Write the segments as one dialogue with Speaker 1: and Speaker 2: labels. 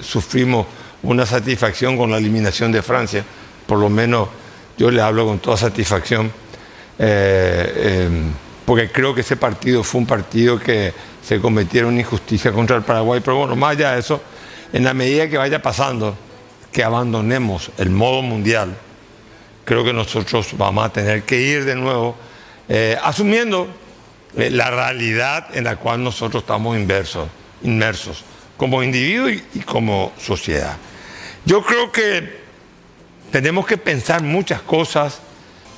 Speaker 1: sufrimos una satisfacción con la eliminación de Francia, por lo menos yo le hablo con toda satisfacción, porque creo que ese partido fue un partido que se cometieron injusticia contra el Paraguay, pero bueno, más allá de eso, en la medida que vaya pasando, que abandonemos el modo mundial, creo que nosotros vamos a tener que ir de nuevo asumiendo la realidad en la cual nosotros estamos inmersos como individuo y como sociedad. Yo creo que tenemos que pensar muchas cosas.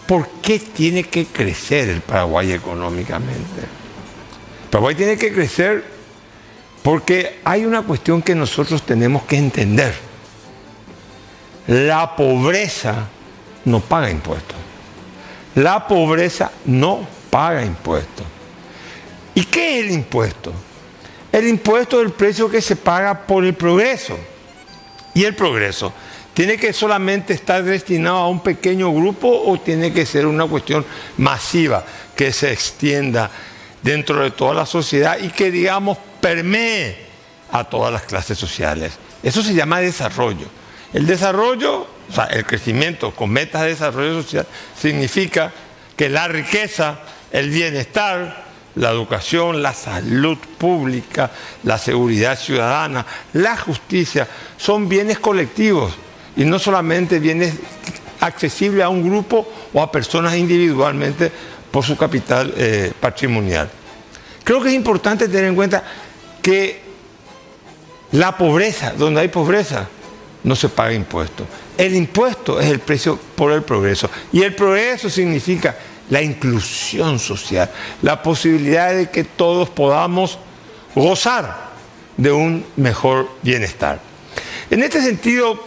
Speaker 1: ¿Por qué tiene que crecer el Paraguay económicamente? El Paraguay tiene que crecer porque hay una cuestión que nosotros tenemos que entender. La pobreza no paga impuestos. La pobreza no paga impuestos. ¿Y qué es el impuesto? El impuesto es el precio que se paga por el progreso. Y el progreso, ¿tiene que solamente estar destinado a un pequeño grupo o tiene que ser una cuestión masiva que se extienda dentro de toda la sociedad y que, digamos, permee a todas las clases sociales? Eso se llama desarrollo. El desarrollo, o sea, el crecimiento con metas de desarrollo social, significa que la riqueza, el bienestar, la educación, la salud pública, la seguridad ciudadana, la justicia, son bienes colectivos y no solamente bienes accesibles a un grupo o a personas individualmente por su capital patrimonial. Creo que es importante tener en cuenta que la pobreza, donde hay pobreza, no se paga impuesto. El impuesto es el precio por el progreso. Y el progreso significa la inclusión social, la posibilidad de que todos podamos gozar de un mejor bienestar. En este sentido,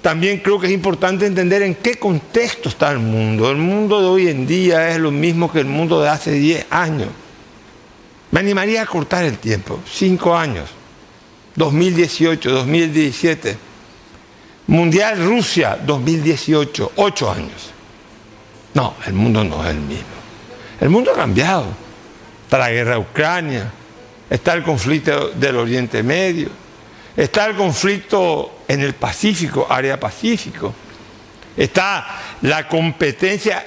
Speaker 1: también creo que es importante entender en qué contexto está el mundo. El mundo de hoy en día es lo mismo que el mundo de hace 10 años. Me animaría a cortar el tiempo, 5 años, 2018, 2017, Mundial Rusia 2018, 8 años. No, el mundo no es el mismo. El mundo ha cambiado. Está la guerra de Ucrania, está el conflicto del Oriente Medio, está el conflicto en el Pacífico, área Pacífico, está la competencia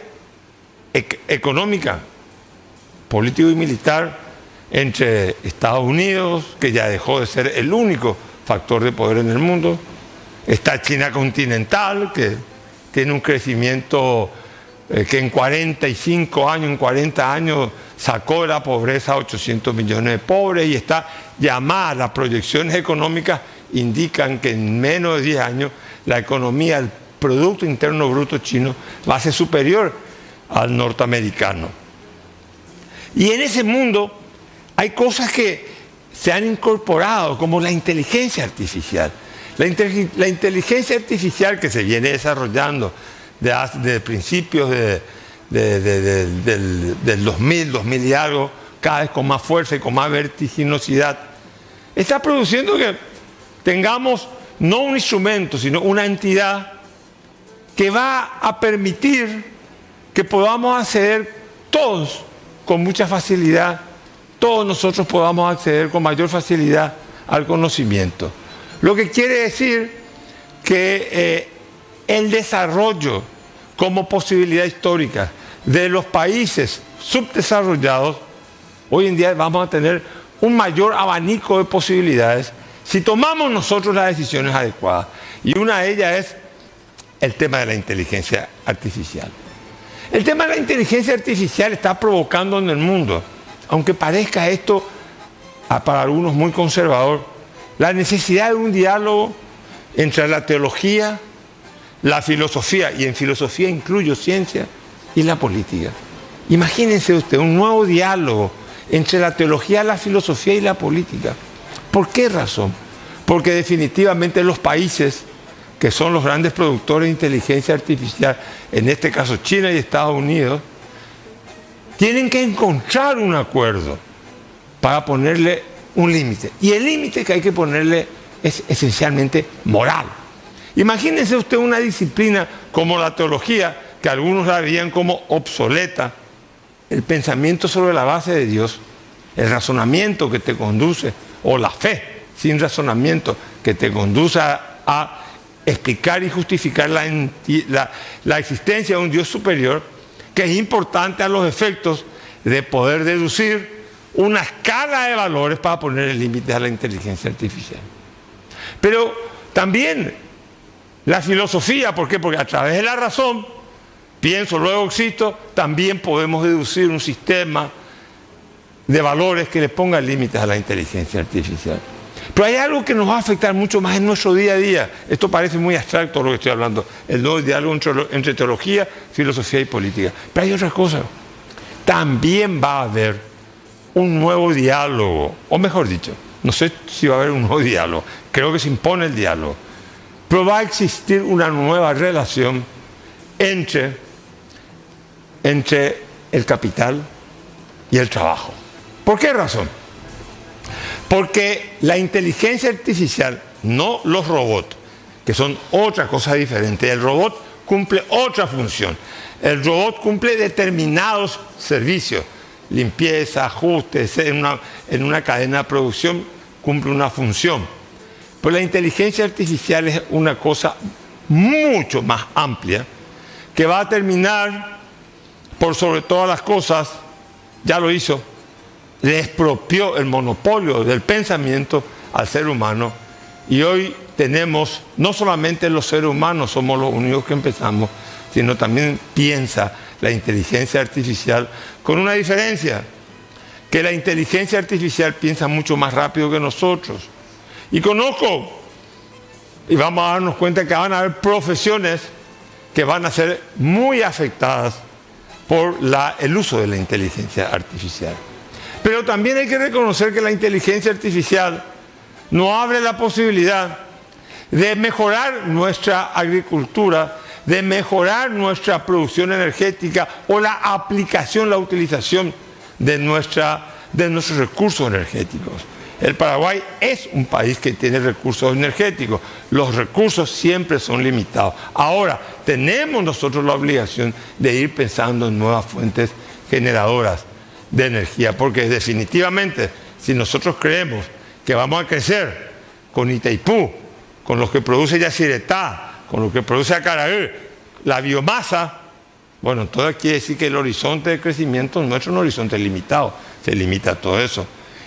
Speaker 1: económica, político y militar entre Estados Unidos, que ya dejó de ser el único factor de poder en el mundo, está China continental, que tiene un crecimiento que en 45 años, en 40 años, sacó de la pobreza a 800 millones de pobres y está llamada, las proyecciones económicas indican que en menos de 10 años la economía, el Producto Interno Bruto chino va a ser superior al norteamericano. Y en ese mundo hay cosas que se han incorporado, como la inteligencia artificial. La inteligencia artificial que se viene desarrollando de principios del 2000 y algo, cada vez con más fuerza y con más vertiginosidad, está produciendo que tengamos no un instrumento, sino una entidad que va a permitir que podamos acceder todos con mucha facilidad, todos nosotros podamos acceder con mayor facilidad al conocimiento. Lo que quiere decir que el desarrollo como posibilidad histórica de los países subdesarrollados, hoy en día vamos a tener un mayor abanico de posibilidades si tomamos nosotros las decisiones adecuadas. Y una de ellas es el tema de la inteligencia artificial. El tema de la inteligencia artificial está provocando en el mundo, aunque parezca esto para algunos muy conservador, la necesidad de un diálogo entre la teología, la filosofía, y en filosofía incluyo ciencia, y la política. Imagínense usted un nuevo diálogo entre la teología, la filosofía y la política. ¿Por qué razón? Porque definitivamente los países que son los grandes productores de inteligencia artificial, en este caso China y Estados Unidos, tienen que encontrar un acuerdo para ponerle un límite. Y el límite que hay que ponerle es esencialmente moral. Imagínense usted una disciplina como la teología, que algunos la veían como obsoleta, el pensamiento sobre la base de Dios, el razonamiento que te conduce, o la fe, sin razonamiento, que te conduzca a explicar y justificar la existencia de un Dios superior, que es importante a los efectos de poder deducir una escala de valores para poner límites a la inteligencia artificial. Pero también la filosofía, ¿por qué? Porque a través de la razón, pienso, luego existo, también podemos deducir un sistema de valores que le ponga límites a la inteligencia artificial. Pero hay algo que nos va a afectar mucho más en nuestro día a día. Esto parece muy abstracto lo que estoy hablando, el nuevo diálogo entre teología, filosofía y política. Pero hay otras cosas. También va a haber un nuevo diálogo, o mejor dicho, no sé si va a haber un nuevo diálogo, creo que se impone el diálogo, pero va a existir una nueva relación entre el capital y el trabajo. ¿Por qué razón? Porque la inteligencia artificial, no los robots, que son otra cosa diferente. El robot cumple otra función. El robot cumple determinados servicios, limpieza, ajustes, en una cadena de producción cumple una función. Pero la inteligencia artificial es una cosa mucho más amplia que va a terminar por sobre todas las cosas, ya lo hizo, le expropió el monopolio del pensamiento al ser humano y hoy tenemos, no solamente los seres humanos somos los únicos que empezamos, sino también piensa la inteligencia artificial con una diferencia, que la inteligencia artificial piensa mucho más rápido que nosotros. Y conozco, y vamos a darnos cuenta que van a haber profesiones que van a ser muy afectadas por el uso de la inteligencia artificial. Pero también hay que reconocer que la inteligencia artificial nos abre la posibilidad de mejorar nuestra agricultura, de mejorar nuestra producción energética o la aplicación, la utilización de nuestros recursos energéticos. El Paraguay es un país que tiene recursos energéticos. Los recursos siempre son limitados. Ahora, tenemos nosotros la obligación de ir pensando en nuevas fuentes generadoras de energía, porque definitivamente, si nosotros creemos que vamos a crecer con Itaipú, con lo que produce Yacyretá, con lo que produce Acaraú, la biomasa, bueno, entonces quiere decir que el horizonte de crecimiento nuestro es un horizonte limitado, se limita a todo eso.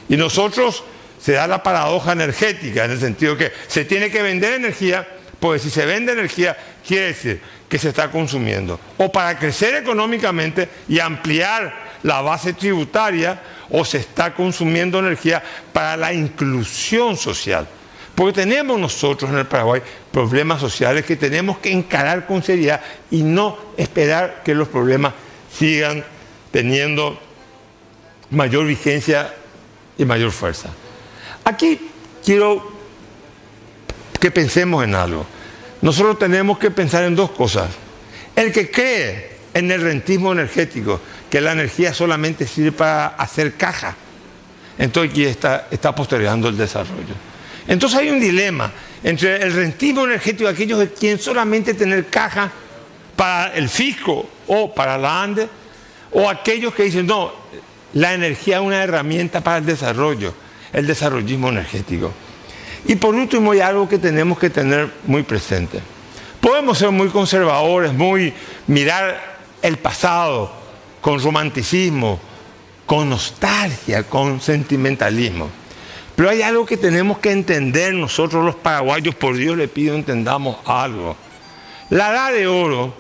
Speaker 1: Y nosotros se da la paradoja energética, en el sentido que se tiene que vender energía, pues si se vende energía, quiere decir que se está consumiendo. O para crecer económicamente y ampliar la base tributaria, o se está consumiendo energía para la inclusión social. Porque tenemos nosotros en el Paraguay problemas sociales que tenemos que encarar con seriedad y no esperar que los problemas sigan teniendo mayor vigencia y mayor fuerza. Aquí quiero que pensemos en algo. Nosotros tenemos que pensar en dos cosas. El que cree en el rentismo energético, que la energía solamente sirve para hacer caja, entonces aquí está postergando el desarrollo. Entonces hay un dilema entre el rentismo energético, aquellos que quieren solamente tener caja para el fisco o para la ANDE, o aquellos que dicen, no, la energía es una herramienta para el desarrollo, el desarrollismo energético. Y por último hay algo que tenemos que tener muy presente. Podemos ser muy conservadores, mirar el pasado con romanticismo, con nostalgia, con sentimentalismo. Pero hay algo que tenemos que entender nosotros los paraguayos, por Dios le pido entendamos algo. La edad de oro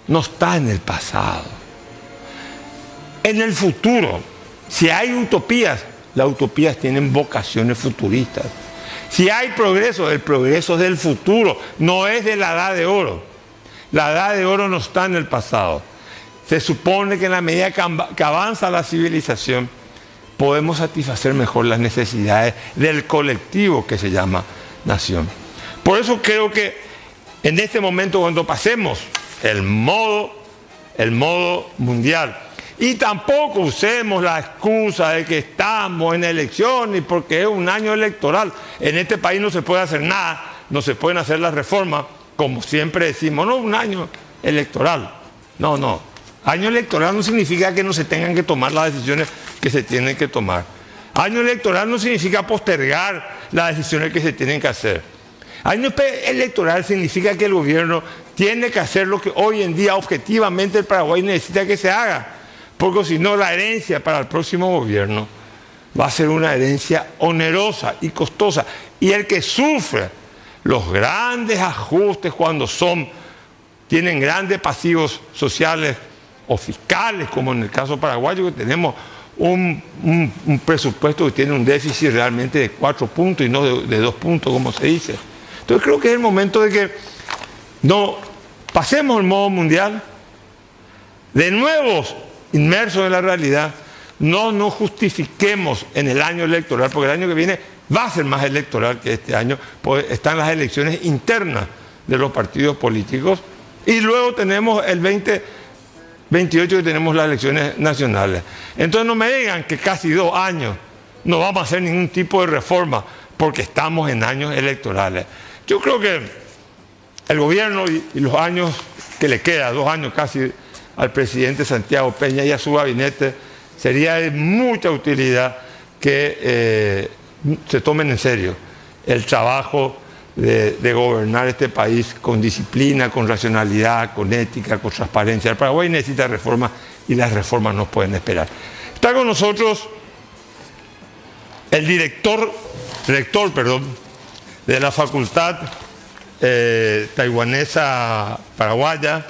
Speaker 1: no está en el pasado. En el futuro, si hay utopías, las utopías tienen vocaciones futuristas. Si hay progreso, el progreso es del futuro, no es de la edad de oro. La edad de oro no está en el pasado. Se supone que en la medida que avanza la civilización, podemos satisfacer mejor las necesidades del colectivo que se llama nación. Por eso creo que en este momento, cuando pasemos el modo mundial, y tampoco usemos la excusa de que estamos en elecciones porque es un año electoral. En este país no se puede hacer nada, no se pueden hacer las reformas, como siempre decimos, no, un año electoral. No. Año electoral no significa que no se tengan que tomar las decisiones que se tienen que tomar. Año electoral no significa postergar las decisiones que se tienen que hacer. Año electoral significa que el gobierno tiene que hacer lo que hoy en día objetivamente el Paraguay necesita que se haga, porque si no la herencia para el próximo gobierno va a ser una herencia onerosa y costosa. Y el que sufre los grandes ajustes cuando tienen grandes pasivos sociales o fiscales, como en el caso paraguayo, que tenemos un presupuesto que tiene un déficit realmente de 4 puntos y no de 2 puntos, como se dice. Entonces creo que es el momento de que no pasemos al modo mundial, de nuevo inmersos en la realidad, no nos justifiquemos en el año electoral, porque el año que viene va a ser más electoral que este año, pues están las elecciones internas de los partidos políticos y luego tenemos el 2028 que tenemos las elecciones nacionales. Entonces no me digan que casi 2 años no vamos a hacer ningún tipo de reforma porque estamos en años electorales. Yo creo que el gobierno y los años que le queda, 2 años casi al presidente Santiago Peña y a su gabinete, sería de mucha utilidad que se tomen en serio el trabajo de gobernar este país con disciplina, con racionalidad, con ética, con transparencia. El Paraguay necesita reformas y las reformas no pueden esperar. Está con nosotros el rector de la Facultad Taiwanesa Paraguaya,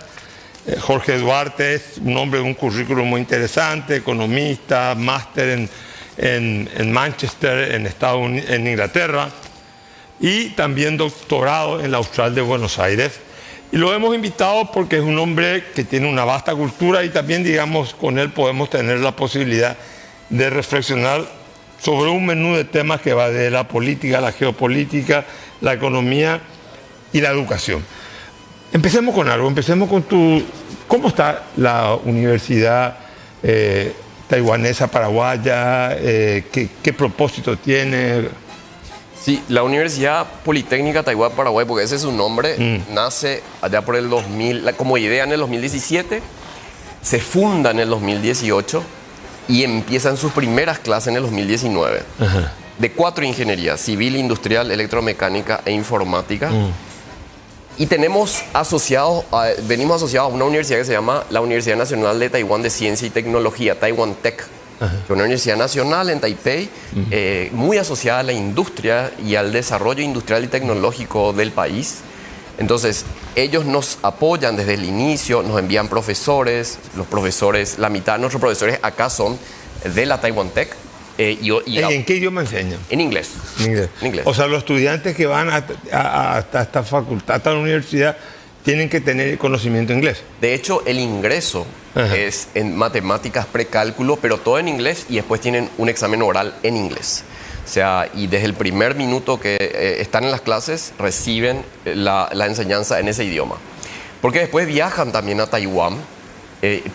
Speaker 1: Jorge Duarte. Es un hombre de un currículum muy interesante, economista, máster en Manchester, en Inglaterra, y también doctorado en la Austral de Buenos Aires. Y lo hemos invitado porque es un hombre que tiene una vasta cultura y también, digamos, con él podemos tener la posibilidad de reflexionar sobre un menú de temas que va de la política, la geopolítica, la economía y la educación. Empecemos con algo, empecemos con ¿cómo está la Universidad Taiwanesa Paraguaya? ¿Qué propósito tiene?
Speaker 2: Sí, la Universidad Politécnica Taiwán Paraguay, porque ese es su nombre, nace allá por el 2000, como idea en el 2017, se funda en el 2018 y empiezan sus primeras clases en el 2019. Ajá. De 4 ingenierías: civil, industrial, electromecánica e informática. Y venimos asociados a una universidad que se llama la Universidad Nacional de Taiwán de Ciencia y Tecnología, Taiwan Tech. Ajá. Una universidad nacional en Taipei, muy asociada a la industria y al desarrollo industrial y tecnológico del país. Entonces, ellos nos apoyan desde el inicio, nos envían profesores, la mitad de nuestros profesores acá son de la Taiwan Tech.
Speaker 1: ¿En qué idioma enseñan?
Speaker 2: En inglés.
Speaker 1: En inglés. O sea, los estudiantes que van hasta esta facultad, hasta la universidad, tienen que tener conocimiento de inglés.
Speaker 2: De hecho, el ingreso es en matemáticas, precálculo, pero todo en inglés, y después tienen un examen oral en inglés. O sea, y desde el primer minuto que están en las clases, reciben la enseñanza en ese idioma. Porque después viajan también a Taiwán,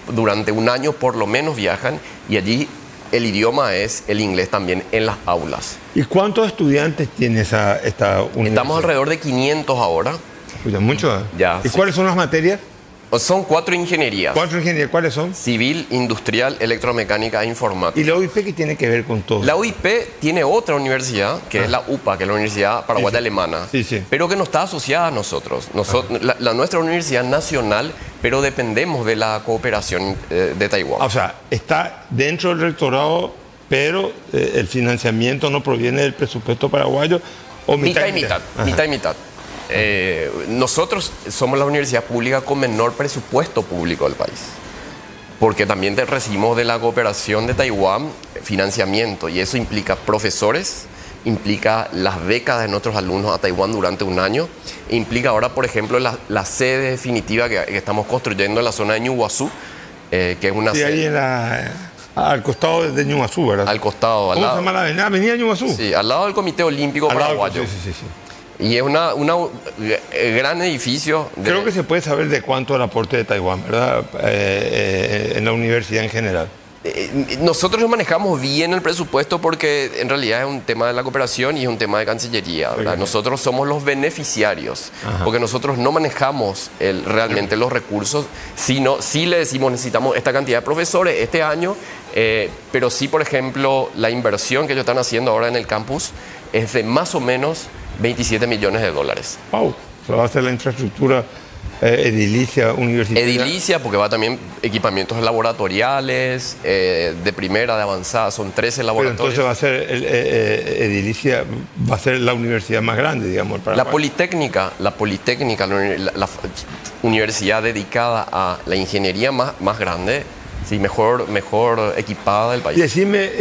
Speaker 2: durante 1 año por lo menos viajan, y allí el idioma es el inglés también en las aulas.
Speaker 1: ¿Y cuántos estudiantes tiene esta universidad?
Speaker 2: Estamos alrededor de 500 ahora.
Speaker 1: Pues ya mucho, ¿eh?
Speaker 2: Ya,
Speaker 1: ¿Y cuáles son las materias?
Speaker 2: Son 4 ingenierías.
Speaker 1: 4 ingenierías, ¿cuáles son?
Speaker 2: Civil, industrial, electromecánica e informática.
Speaker 1: ¿Y la UIP qué tiene que ver con todo?
Speaker 2: La UIP tiene otra universidad, que es la UPA, que es la Universidad Paraguaya Alemana, pero que no está asociada a nosotros. Nuestra universidad nacional, pero dependemos de la cooperación de Taiwán.
Speaker 1: O sea, está dentro del rectorado, pero el financiamiento no proviene del presupuesto paraguayo, o mitad y mitad.
Speaker 2: Mitad y mitad. Nosotros somos la universidad pública con menor presupuesto público del país, porque también recibimos de la cooperación de Taiwán financiamiento, y eso implica profesores, implica las becas de nuestros alumnos a Taiwán durante 1 año, e implica ahora, por ejemplo, la sede definitiva que estamos construyendo en la zona de Ñuguazú, que es una sede...
Speaker 1: ahí al costado de Ñuguazú, ¿verdad?
Speaker 2: Al costado.
Speaker 1: ¿Cómo se llama la avenida Ñuguazú?
Speaker 2: Sí, al lado del Comité Olímpico Paraguayo.
Speaker 1: Sí.
Speaker 2: Y es un gran edificio.
Speaker 1: Creo que se puede saber de cuánto el aporte de Taiwán, ¿verdad? En la universidad en general.
Speaker 2: Nosotros nos manejamos bien el presupuesto porque en realidad es un tema de la cooperación y es un tema de Cancillería, ¿verdad? Nosotros somos los beneficiarios, porque nosotros no manejamos realmente los recursos, sino sí le decimos necesitamos esta cantidad de profesores este año, pero sí, por ejemplo, la inversión que ellos están haciendo ahora en el campus es de más o menos $27 millones.
Speaker 1: ¡Wow! Eso va a ser la infraestructura edilicia universitaria.
Speaker 2: Edilicia, porque va también equipamientos laboratoriales, de primera, de avanzada, son 13 laboratorios.
Speaker 1: Pero entonces va a ser edilicia, va a ser la universidad más grande, digamos.
Speaker 2: La Politécnica, la universidad dedicada a la ingeniería más grande, sí, mejor equipada del país.
Speaker 1: Y decime,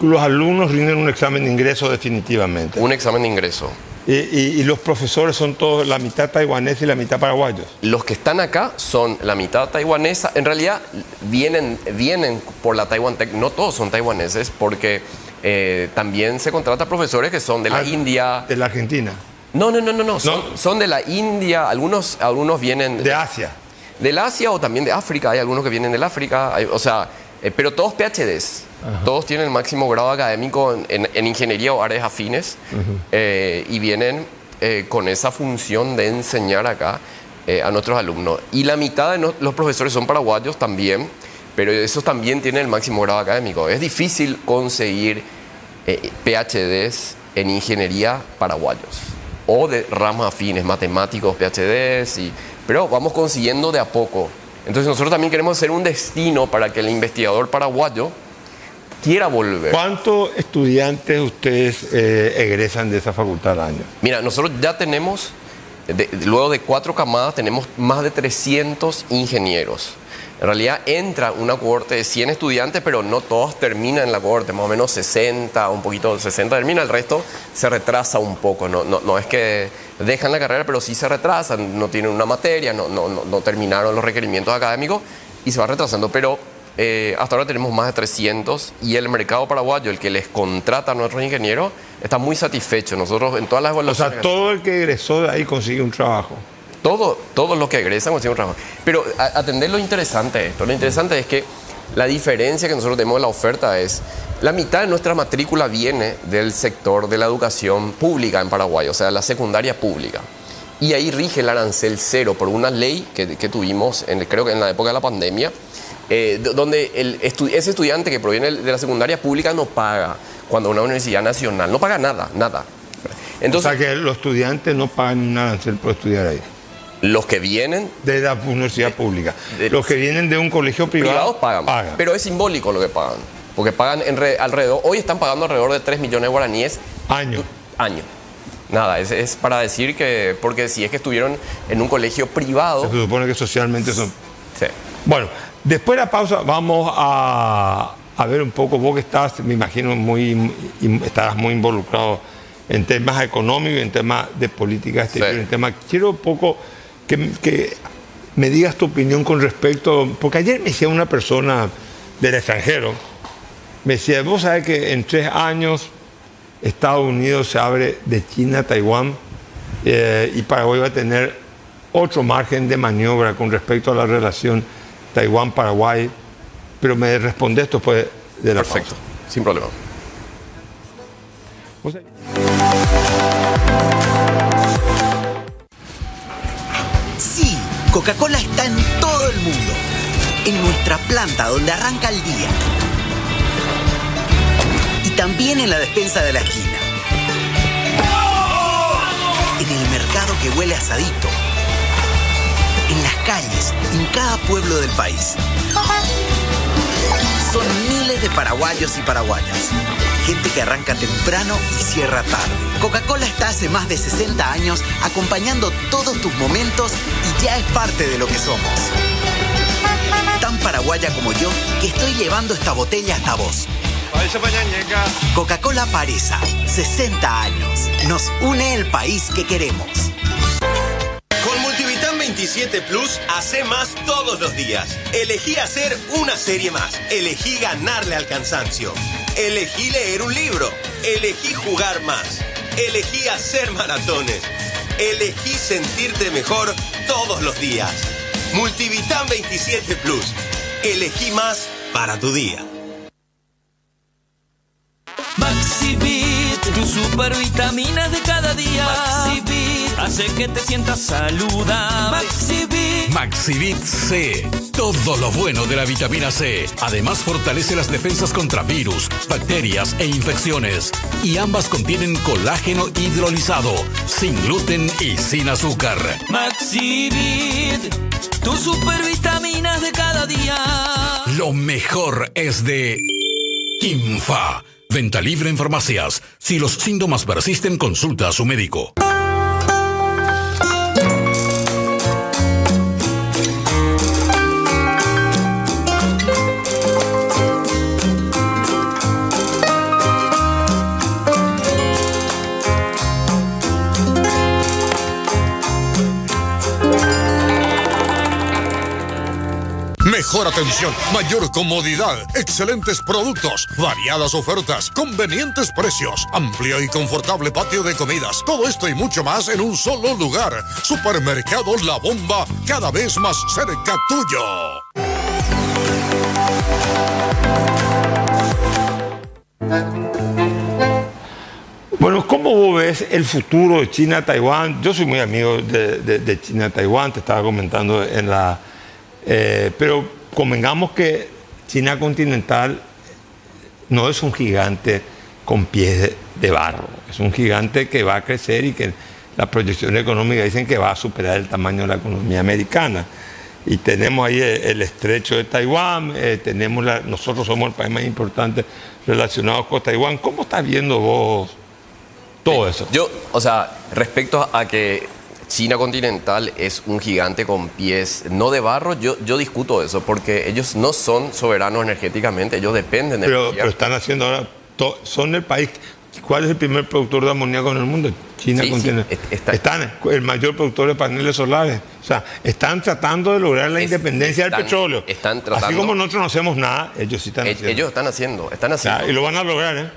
Speaker 1: los alumnos rinden un examen de ingreso definitivamente.
Speaker 2: Un examen de ingreso.
Speaker 1: Y los profesores son todos la mitad taiwaneses y la mitad paraguayos.
Speaker 2: Los que están acá son la mitad taiwanesa. En realidad vienen por la Taiwan Tech. No todos son taiwaneses porque también se contrata profesores que son de la India.
Speaker 1: ¿De la Argentina?
Speaker 2: No. Son de la India. Algunos vienen...
Speaker 1: De Asia.
Speaker 2: Del Asia o también de África. Hay algunos que vienen del África. Pero todos PhDs. Todos tienen el máximo grado académico en ingeniería o áreas afines y vienen con esa función de enseñar acá a nuestros alumnos. Y la mitad de los profesores son paraguayos también, pero esos también tienen el máximo grado académico. Es difícil conseguir PhDs en ingeniería paraguayos o de ramas afines, matemáticos, PhDs, pero vamos consiguiendo de a poco. Entonces nosotros también queremos ser un destino para que el investigador paraguayo quiera volver.
Speaker 1: ¿Cuántos estudiantes ustedes egresan de esa facultad al año?
Speaker 2: Mira, nosotros ya tenemos, luego de 4 camadas, tenemos más de 300 ingenieros. En realidad entra una cohorte de 100 estudiantes, pero no todos terminan en la cohorte, más o menos 60, un poquito 60 termina, el resto se retrasa un poco. No es que dejan la carrera, pero sí se retrasan, no tienen una materia, no terminaron los requerimientos académicos y se va retrasando, pero hasta ahora tenemos más de 300 y el mercado paraguayo, el que les contrata a nuestros ingenieros, está muy satisfecho. Nosotros en todas las evaluaciones...
Speaker 1: O sea, todo el que egresó de ahí consigue un trabajo.
Speaker 2: Todos los que egresan consiguen un trabajo. Pero atender lo interesante de esto. Lo interesante es que la diferencia que nosotros tenemos en la oferta es la mitad de nuestra matrícula viene del sector de la educación pública en Paraguay, o sea, la secundaria pública. Y ahí rige el arancel cero por una ley que tuvimos, creo que en la época de la pandemia, donde ese estudiante que proviene de la secundaria pública no paga cuando una universidad nacional, no paga nada. Entonces,
Speaker 1: o sea que los estudiantes no pagan un arancel por estudiar ahí.
Speaker 2: Los que vienen
Speaker 1: de la universidad pública, los que vienen de un colegio privado
Speaker 2: pagan. Pero es simbólico lo que pagan, porque pagan alrededor, hoy están pagando alrededor de 3 millones de guaraníes
Speaker 1: año.
Speaker 2: Nada, es para decir que, porque si es que estuvieron en un colegio privado...
Speaker 1: Se supone que socialmente son...
Speaker 2: Sí.
Speaker 1: Bueno, después de la pausa vamos a ver un poco, vos que estás, me imagino, estarás muy involucrado en temas económicos, en temas de política exterior, en temas... Quiero un poco que me digas tu opinión con respecto... Porque ayer me decía una persona del extranjero, me decía, vos sabés que en 3 años Estados Unidos se abre de China a Taiwán y Paraguay va a tener otro margen de maniobra con respecto a la relación Taiwán-Paraguay, pero me respondes después de la
Speaker 2: Perfecto,
Speaker 1: pausa.
Speaker 2: Sin problema.
Speaker 3: Sí, Coca-Cola está en todo el mundo. En nuestra planta donde arranca el día. Y también en la despensa de la esquina. En el mercado que huele a asadito. En las calles, en cada pueblo del país. Son miles de paraguayos y paraguayas. Gente que arranca temprano y cierra tarde. Coca-Cola está hace más de 60 años acompañando todos tus momentos y ya es parte de lo que somos. Tan paraguaya como yo que estoy llevando esta botella hasta vos. Coca-Cola Paresa, 60 años. Nos une el país que queremos.
Speaker 4: Con Multivitam 27 Plus, hace más todos los días. Elegí hacer una serie más. Elegí ganarle al cansancio. Elegí leer un libro. Elegí jugar más. Elegí hacer maratones. Elegí sentirte mejor todos los días. Multivitam 27 Plus. Elegí más para tu día.
Speaker 5: Maxivit, tu supervitamina de cada día. Maxivit, hace que te sientas saludable.
Speaker 6: Maxivit C. Todo lo bueno de la vitamina C. Además fortalece las defensas contra virus, bacterias e infecciones. Y ambas contienen colágeno hidrolizado, sin gluten y sin azúcar.
Speaker 5: Maxivit, tus supervitaminas de cada día.
Speaker 6: Lo mejor es de Kimfa. Venta libre en farmacias. Si los síntomas persisten, consulta a su médico.
Speaker 7: Mejor atención, mayor comodidad, excelentes productos, variadas ofertas, convenientes precios, amplio y confortable patio de comidas. Todo esto y mucho más en un solo lugar. Supermercado La Bomba, cada vez más cerca tuyo.
Speaker 1: Bueno, ¿cómo vos ves el futuro de China-Taiwán? Yo soy muy amigo de China-Taiwán, te estaba comentando en la... pero convengamos que China continental no es un gigante con pies de barro, es un gigante que va a crecer y que las proyecciones económicas dicen que va a superar el tamaño de la economía americana. Y tenemos ahí el estrecho de Taiwán, nosotros somos el país más importante relacionado con Taiwán. ¿Cómo estás viendo vos todo eso?
Speaker 2: Yo, respecto a que China continental es un gigante con pies no de barro, yo discuto eso, porque ellos no son soberanos energéticamente, ellos dependen de energía.
Speaker 1: Pero están haciendo ahora, son el país, ¿cuál es el primer productor de amoníaco en el mundo? China continental. Están el mayor productor de paneles solares. O sea, están tratando de lograr la independencia del petróleo. Así como nosotros no hacemos nada, ellos sí están haciendo.
Speaker 2: Ellos están haciendo.
Speaker 1: Y lo van a lograr, ¿eh?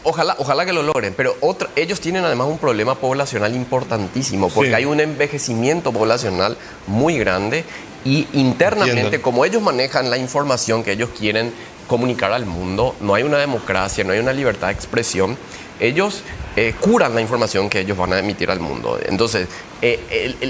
Speaker 2: Ojalá que lo logren, pero ellos tienen además un problema poblacional importantísimo, porque hay un envejecimiento poblacional muy grande y internamente, como ellos manejan la información que ellos quieren comunicar al mundo, no hay una democracia, no hay una libertad de expresión, ellos curan la información que ellos van a emitir al mundo. Entonces,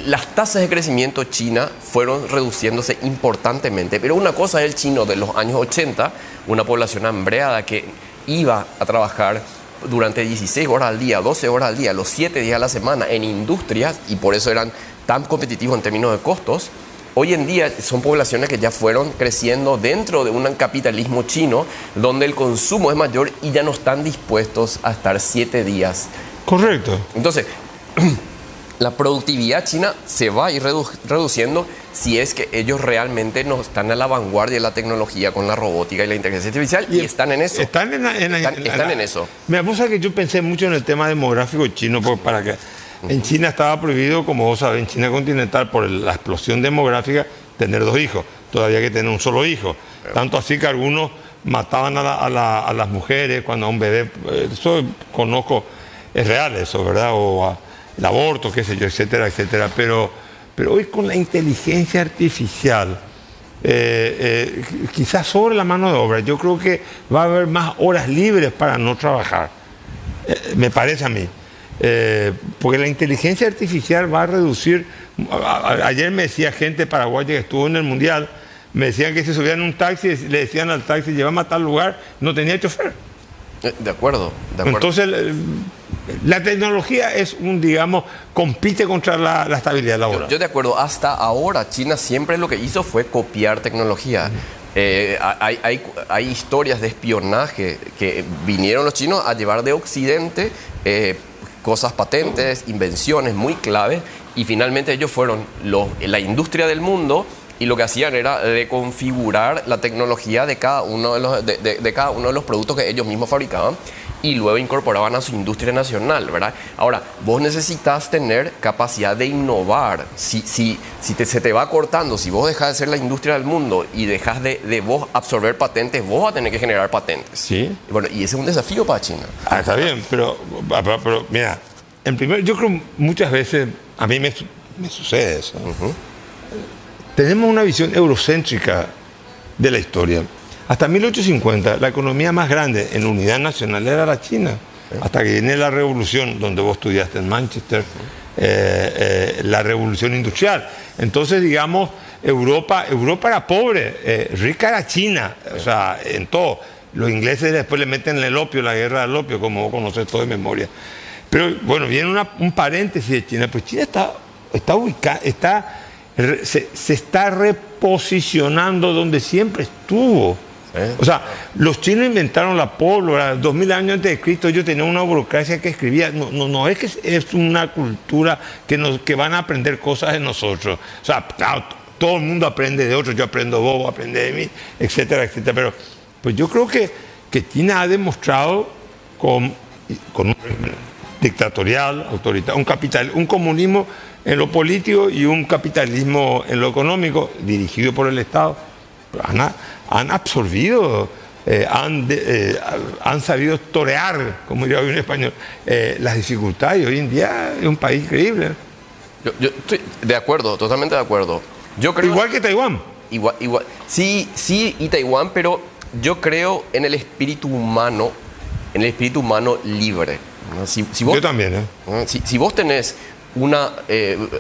Speaker 2: las tasas de crecimiento china fueron reduciéndose importantemente, pero una cosa es el chino de los años 80, una población hambreada que iba a trabajar durante 16 horas al día, 12 horas al día, los 7 días a la semana en industrias, y por eso eran tan competitivos en términos de costos. Hoy en día son poblaciones que ya fueron creciendo dentro de un capitalismo chino donde el consumo es mayor y ya no están dispuestos a estar 7 días.
Speaker 1: Correcto.
Speaker 2: Entonces, la productividad china se va a ir reduciendo si es que ellos realmente no están a la vanguardia de la tecnología con la robótica y la inteligencia artificial, y están en eso.
Speaker 1: Están en
Speaker 2: eso.
Speaker 1: Me acuerdo que yo pensé mucho en el tema demográfico chino, para que en China estaba prohibido, como vos sabés, en China continental, por la explosión demográfica, tener 2 hijos. Todavía hay que tener un solo hijo. Tanto así que algunos mataban a las mujeres cuando a un bebé. Eso conozco, es real eso, ¿verdad? O el aborto, qué sé yo, etcétera, etcétera. Pero hoy con la inteligencia artificial, quizás sobre la mano de obra, yo creo que va a haber más horas libres para no trabajar. Me parece a mí. Porque la inteligencia artificial va a reducir. Ayer me decía gente paraguaya que estuvo en el Mundial, me decían que se subían en un taxi y le decían al taxi, llévame a tal lugar, no tenía chofer.
Speaker 2: De acuerdo.
Speaker 1: Entonces, la tecnología es compite contra la estabilidad laboral.
Speaker 2: Yo de acuerdo, hasta ahora China siempre lo que hizo fue copiar tecnología. Hay historias de espionaje que vinieron los chinos a llevar de Occidente cosas patentes, invenciones muy claves, y finalmente ellos fueron la industria del mundo, y lo que hacían era reconfigurar la tecnología de cada uno de cada uno de los productos que ellos mismos fabricaban y luego incorporaban a su industria nacional, ¿verdad? Ahora, vos necesitas tener capacidad de innovar. Si se te va cortando, si vos dejas de ser la industria del mundo y dejas de vos absorber patentes, vos vas a tener que generar patentes.
Speaker 1: Sí.
Speaker 2: Bueno, y ese es un desafío para China.
Speaker 1: Está bien, pero mira, yo creo muchas veces, a mí me sucede eso. Tenemos una visión eurocéntrica de la historia. Hasta 1850, la economía más grande en unidad nacional era la China. Hasta que viene la revolución, donde vos estudiaste en Manchester, la revolución industrial. Entonces, digamos, Europa era pobre, rica era China, o sea, en todo. Los ingleses después le meten el opio, la guerra del opio, como vos conocés todo de memoria. Pero bueno, viene un paréntesis de China, pues China está ubicada, se está reposicionando donde siempre estuvo. O sea, los chinos inventaron la pólvora, 2000 años antes de Cristo ellos tenían una burocracia que escribía, no es que es una cultura que van a aprender cosas de nosotros. O sea, claro, todo el mundo aprende de otros, yo aprendo de vos aprende de mí, etcétera, etcétera. Pero pues yo creo que China ha demostrado con un régimen dictatorial, autoritario, un comunismo en lo político y un capitalismo en lo económico, dirigido por el Estado. Han absorbido, han sabido torear, como diría hoy en español, las dificultades. Hoy en día es un país increíble.
Speaker 2: Yo estoy de acuerdo, totalmente de acuerdo. Yo creo,
Speaker 1: igual que Taiwán.
Speaker 2: Igual. Sí, y Taiwán, pero yo creo en el espíritu humano libre. ¿No? Si vos,
Speaker 1: yo también,
Speaker 2: si vos tenés una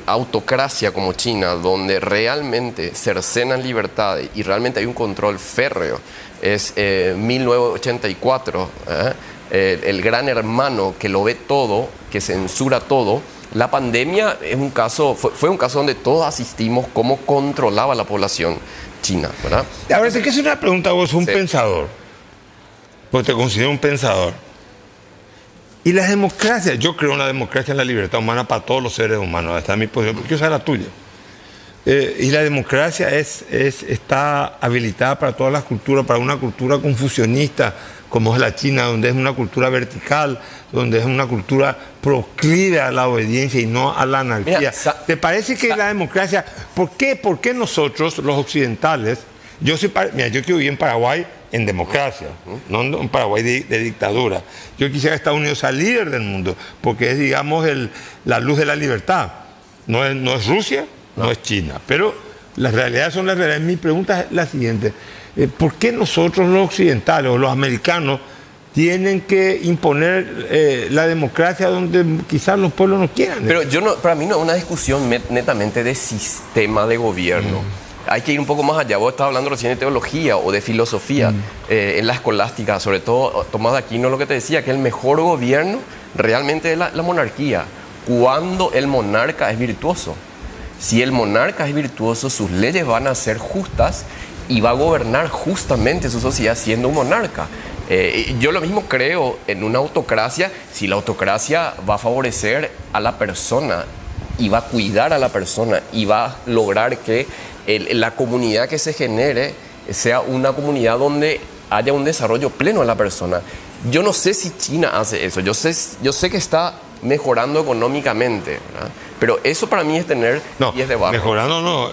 Speaker 2: autocracia como China, donde realmente cercenan libertades y realmente hay un control férreo, es 1984, el gran hermano que lo ve todo, que censura todo. La pandemia es fue un caso donde todos asistimos cómo controlaba la población china, ¿verdad?
Speaker 1: Ahora, te quiero hacer una pregunta a vos, un pensador, porque te considero un pensador. Y las democracias, yo creo en la democracia, en la libertad humana para todos los seres humanos, esta es mi posición, porque esa es la tuya. Y la democracia está habilitada para todas las culturas, para una cultura confucionista, como es la China, donde es una cultura vertical, donde es una cultura proclive a la obediencia y no a la anarquía. Mira, ¿te parece que la democracia, por qué nosotros, los occidentales, yo que viví en Paraguay en democracia, no en un Paraguay de dictadura. Yo quisiera que Estados Unidos sea líder del mundo, porque es, digamos, la luz de la libertad. No es Rusia, no es China, pero las realidades son las realidades. Mi pregunta es la siguiente: ¿por qué nosotros los occidentales o los americanos tienen que imponer la democracia donde quizás los pueblos no quieran?
Speaker 2: Pero para mí no es una discusión netamente de sistema de gobierno. Hay que ir un poco más allá. Vos estabas hablando recién de teología o de filosofía en la escolástica, sobre todo Tomás de Aquino, lo que te decía, que el mejor gobierno realmente es la monarquía, cuando el monarca es virtuoso. Si el monarca es virtuoso, sus leyes van a ser justas y va a gobernar justamente su sociedad siendo un monarca. Yo lo mismo creo en una autocracia, si la autocracia va a favorecer a la persona y va a cuidar a la persona y va a lograr que la comunidad que se genere sea una comunidad donde haya un desarrollo pleno de la persona. Yo no sé si China hace eso, yo sé que está mejorando económicamente, ¿verdad? Pero eso para mí es tener pies de barro.
Speaker 1: Mejorando no,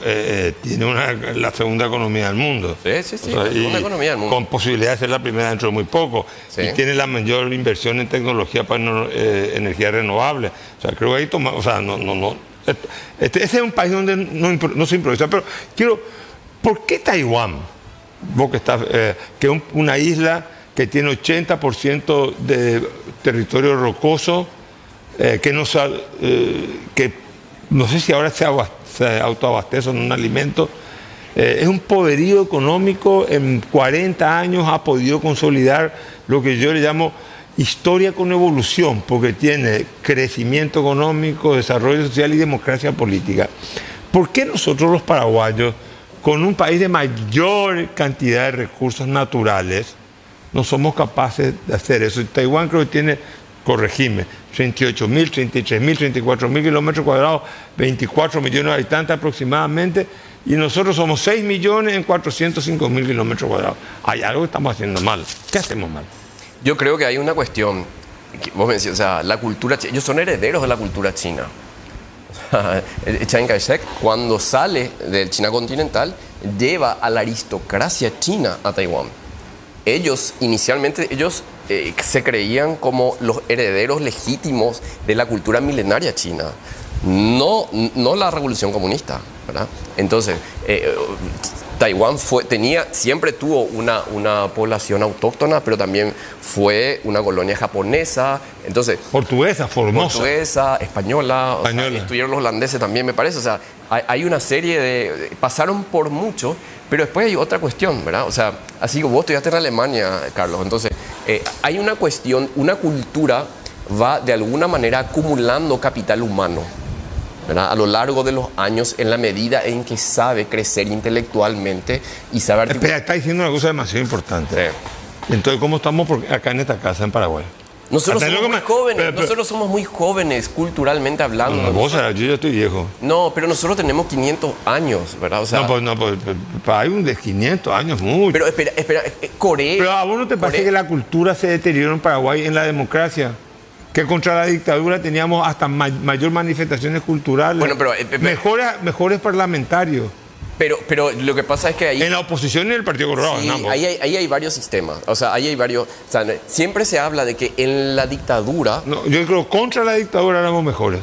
Speaker 1: tiene la segunda economía del mundo.
Speaker 2: Sí, o sea, la segunda economía del mundo.
Speaker 1: Con posibilidad de ser la primera dentro de muy poco. Sí. Y tiene la mayor inversión en tecnología para energía renovable. O sea, creo que ahí ese es un país donde no se improvisa. Pero ¿por qué Taiwán? Vos que estás, que es una isla que tiene 80% de territorio rocoso, que no sé si ahora se autoabastece en un alimento, es un poderío económico, en 40 años ha podido consolidar lo que yo le llamo historia con evolución, porque tiene crecimiento económico, desarrollo social y democracia política. ¿Por qué nosotros los paraguayos, con un país de mayor cantidad de recursos naturales, no somos capaces de hacer eso? Taiwán creo que tiene, corregime, 38.000, 33.000, 34.000 kilómetros cuadrados, 24 millones de habitantes aproximadamente, y nosotros somos 6 millones en 405.000 kilómetros cuadrados. Hay algo que estamos haciendo mal. ¿Qué hacemos mal?
Speaker 2: Yo creo que hay una cuestión, vos me decís, o sea, la cultura, ellos son herederos de la cultura china. Chiang Kai-shek, cuando sale del China continental, lleva a la aristocracia china a Taiwán. Inicialmente, se creían como los herederos legítimos de la cultura milenaria china, no la revolución comunista, ¿verdad? Entonces, Taiwán siempre tuvo una población autóctona, pero también fue una colonia japonesa, entonces...
Speaker 1: Portuguesa, formosa.
Speaker 2: Portuguesa, española. O sea, estuvieron los holandeses también, me parece. O sea, hay una serie de... Pasaron por mucho, pero después hay otra cuestión, ¿verdad? O sea, así que vos estudiaste en Alemania, Carlos, entonces hay una cuestión, una cultura va de alguna manera acumulando capital humano, ¿verdad? A lo largo de los años, en la medida en que sabe crecer intelectualmente y sabe articular.
Speaker 1: Espera, está diciendo una cosa demasiado importante. Sí. Entonces, ¿cómo estamos acá en esta casa en Paraguay?
Speaker 2: Nosotros somos muy jóvenes, nosotros somos muy jóvenes culturalmente hablando.
Speaker 1: No, vos, yo ya estoy viejo.
Speaker 2: No, pero nosotros tenemos 500 años, ¿verdad? O sea,
Speaker 1: pues hay un de 500 años, mucho.
Speaker 2: Pero espera, Corea...
Speaker 1: Pero ¿a vos no te parece que la cultura se deterioró en Paraguay en la democracia? Que contra la dictadura teníamos hasta mayor manifestaciones culturales,
Speaker 2: bueno, pero,
Speaker 1: mejores parlamentarios.
Speaker 2: Pero lo que pasa es que ahí...
Speaker 1: En la oposición y en el Partido Colorado.
Speaker 2: Sí, ahí hay varios sistemas. O sea, ahí hay varios... O sea, siempre se habla de que en la dictadura...
Speaker 1: No, yo creo que contra la dictadura éramos mejores.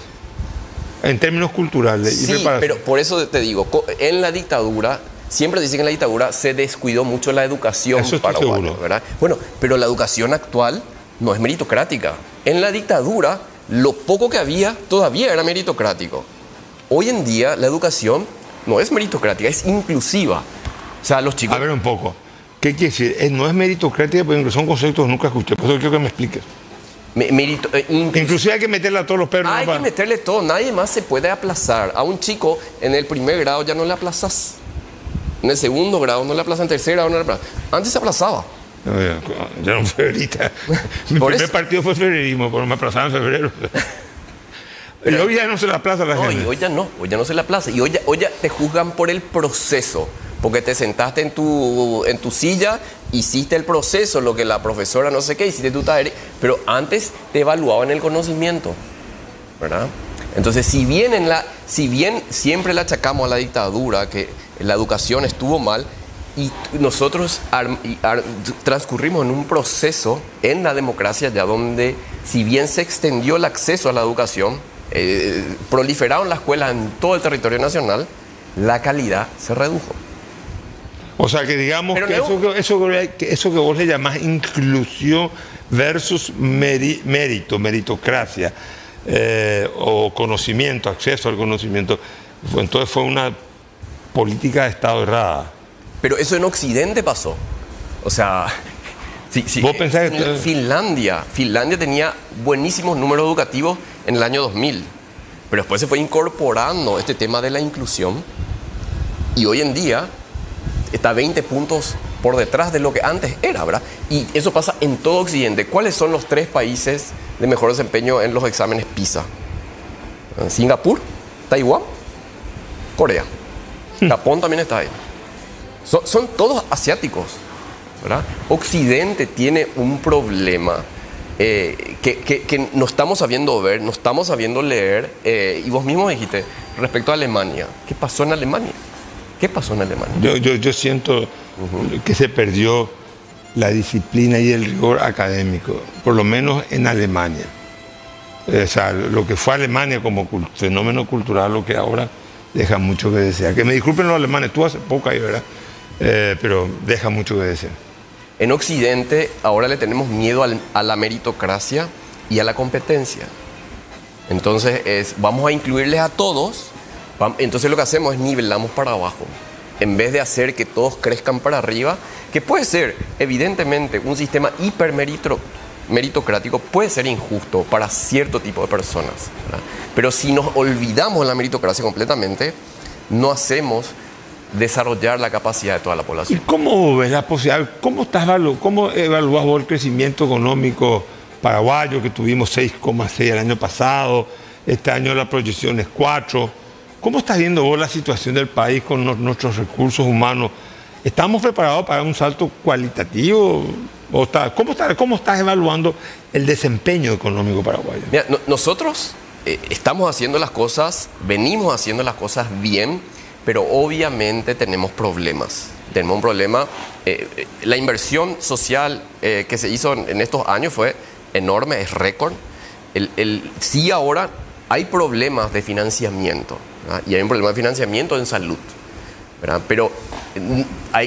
Speaker 1: En términos culturales y preparación.
Speaker 2: Pero por eso te digo, en la dictadura... Siempre dicen que en la dictadura se descuidó mucho la educación paraguaya, ¿verdad? Bueno, pero la educación actual no es meritocrática. En la dictadura, lo poco que había todavía era meritocrático. Hoy en día, la educación no es meritocrática, es inclusiva. O sea, los chicos...
Speaker 1: A ver un poco. ¿Qué quiere decir? No es meritocrática, pero son conceptos que nunca escuché. Por eso quiero que me expliques. Inclusive hay que meterle a todos los perros.
Speaker 2: Hay que meterle todo. Nadie más se puede aplazar. A un chico en el primer grado ya no le aplazas. En el segundo grado no le aplazas. En el tercer grado no le aplazas. Antes se aplazaba.
Speaker 1: No, ya no fue ahorita. Mi primer partido fue febrerismo, pero me aplazaban en febrero. Pero hoy ya no se la aplaza la gente.
Speaker 2: Hoy ya no se la aplaza. Y hoy ya te juzgan por el proceso. Porque te sentaste en tu silla, hiciste el proceso, lo que la profesora no sé qué, hiciste tu tarea. Pero antes te evaluaban el conocimiento, ¿verdad? Entonces, si bien siempre le achacamos a la dictadura que la educación estuvo mal, y nosotros transcurrimos en un proceso en la democracia ya donde, si bien se extendió el acceso a la educación, proliferaron las escuelas en todo el territorio nacional, la calidad se redujo.
Speaker 1: O sea, que digamos que eso que vos le llamás inclusión versus meritocracia, o conocimiento, acceso al conocimiento, entonces fue una política de Estado errada.
Speaker 2: Pero eso en Occidente pasó. O sea,
Speaker 1: ¿Vos pensás que
Speaker 2: Finlandia tenía buenísimos números educativos en el año 2000, pero después se fue incorporando este tema de la inclusión y hoy en día está 20 puntos por detrás de lo que antes era, ¿verdad? Y eso pasa en todo Occidente. ¿Cuáles son los 3 países de mejor desempeño en los exámenes PISA? Singapur, Taiwán, Corea. Japón también está ahí. Son todos asiáticos, ¿verdad? Occidente tiene un problema que no estamos sabiendo ver, no estamos sabiendo leer. Y vos mismo dijiste, respecto a Alemania, ¿qué pasó en Alemania? ¿Qué pasó en Alemania?
Speaker 1: Yo siento que se perdió la disciplina y el rigor académico, por lo menos en Alemania. O sea, lo que fue Alemania como fenómeno cultural, lo que ahora deja mucho que desear. Que me disculpen los alemanes, tú hace poco ahí, ¿verdad? Pero deja mucho que desear.
Speaker 2: En Occidente ahora le tenemos miedo a la meritocracia y a la competencia. Entonces vamos a incluirles a todos. Entonces lo que hacemos es nivelamos para abajo. En vez de hacer que todos crezcan para arriba, que puede ser, evidentemente, un sistema meritocrático puede ser injusto para cierto tipo de personas, ¿verdad? Pero si nos olvidamos de la meritocracia completamente, no hacemos desarrollar la capacidad de toda la población.
Speaker 1: ¿Y cómo ves la posibilidad? ¿Cómo evaluás vos el crecimiento económico paraguayo, que tuvimos 6,6 el año pasado? Este año la proyección es 4. ¿Cómo estás viendo vos la situación del país con nuestros recursos humanos? ¿Estamos preparados para un salto cualitativo? ¿Cómo estás evaluando el desempeño económico paraguayo?
Speaker 2: Mira, nosotros estamos haciendo las cosas, venimos haciendo las cosas bien, pero obviamente tenemos problemas. Tenemos un problema. La inversión social que se hizo en estos años fue enorme, es récord. Sí, ahora hay problemas de financiamiento, ¿verdad? Y hay un problema de financiamiento en salud, ¿verdad? Pero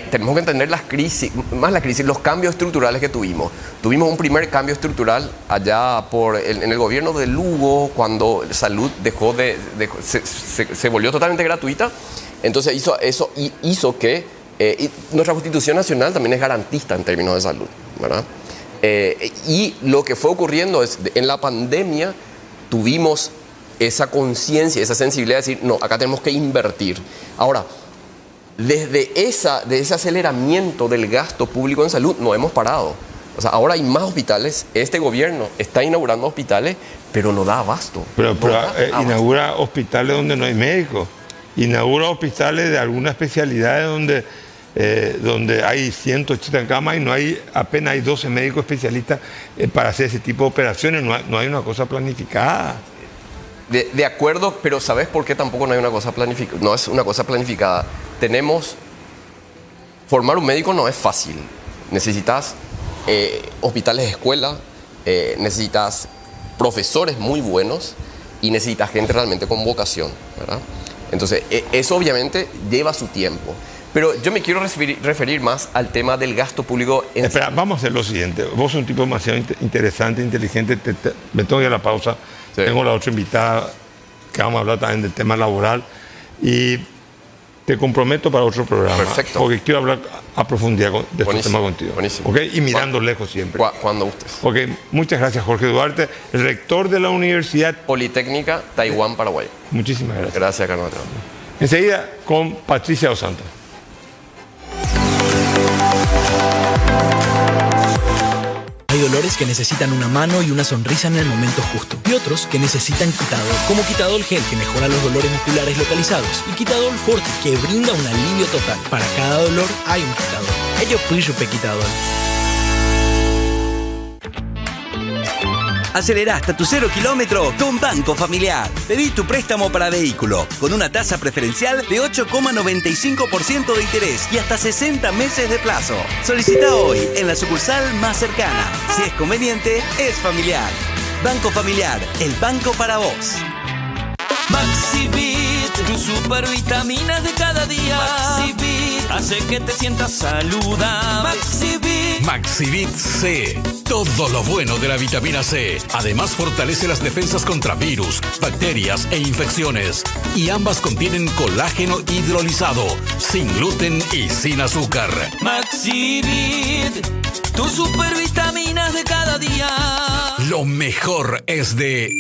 Speaker 2: tenemos que entender las crisis, más la crisis, los cambios estructurales que tuvimos. Tuvimos un primer cambio estructural allá en el gobierno de Lugo, cuando salud se volvió totalmente gratuita. Entonces hizo que nuestra Constitución Nacional también es garantista en términos de salud, ¿verdad? Y lo que fue ocurriendo es, en la pandemia tuvimos esa conciencia, esa sensibilidad de decir, no, acá tenemos que invertir. Ahora, de ese aceleramiento del gasto público en salud no hemos parado. O sea, ahora hay más hospitales. Este gobierno está inaugurando hospitales, pero no da abasto.
Speaker 1: Pero inaugura hospitales donde no hay médicos. Inaugura hospitales de alguna especialidad donde hay 180 camas y apenas hay 12 médicos especialistas para hacer ese tipo de operaciones. No hay una cosa planificada.
Speaker 2: De acuerdo, pero ¿sabes por qué tampoco no hay una cosa planificada? No es una cosa planificada. Formar un médico no es fácil. Necesitas hospitales de escuela, necesitas profesores muy buenos y necesitas gente realmente con vocación, ¿verdad? Entonces, eso obviamente lleva su tiempo. Pero yo me quiero referir más al tema del gasto público.
Speaker 1: Espera, vamos a hacer lo siguiente. Vos sos un tipo demasiado interesante, inteligente. Me tengo que ir a la pausa. Sí. Tengo la otra invitada que vamos a hablar también del tema laboral. Y te comprometo para otro programa.
Speaker 2: Perfecto.
Speaker 1: Porque quiero hablar a profundidad de este tema contigo.
Speaker 2: Buenísimo.
Speaker 1: ¿Okay? Y mirando lejos siempre.
Speaker 2: Cuando gustes.
Speaker 1: Ok, muchas gracias, Jorge Duarte, el rector de la Universidad
Speaker 2: Politécnica Taiwán, Paraguay.
Speaker 1: Muchísimas gracias.
Speaker 2: Gracias, Carlos.
Speaker 1: Enseguida con Patricia Dos Santos.
Speaker 8: Hay dolores que necesitan una mano y una sonrisa en el momento justo. Y otros que necesitan Quitadol, como Quitadol Gel, que mejora los dolores musculares localizados. Y Quitadol Forte, que brinda un alivio total. Para cada dolor hay un Quitadol. Ello Puyupe Quitadol.
Speaker 9: Acelera hasta tu 0 kilómetro con Banco Familiar. Pedí tu préstamo para vehículo con una tasa preferencial de 8,95% de interés y hasta 60 meses de plazo. Solicita hoy en la sucursal más cercana. Si es conveniente, es familiar. Banco Familiar, el banco para vos.
Speaker 5: Maxivit, tus supervitaminas de cada día. Maxivit, hace que te sientas saludable.
Speaker 6: Maxivit C. Todo lo bueno de la vitamina C. Además fortalece las defensas contra virus, bacterias e infecciones. Y ambas contienen colágeno hidrolizado, sin gluten y sin azúcar.
Speaker 5: Maxivit, tus supervitaminas de cada día.
Speaker 6: Lo mejor es de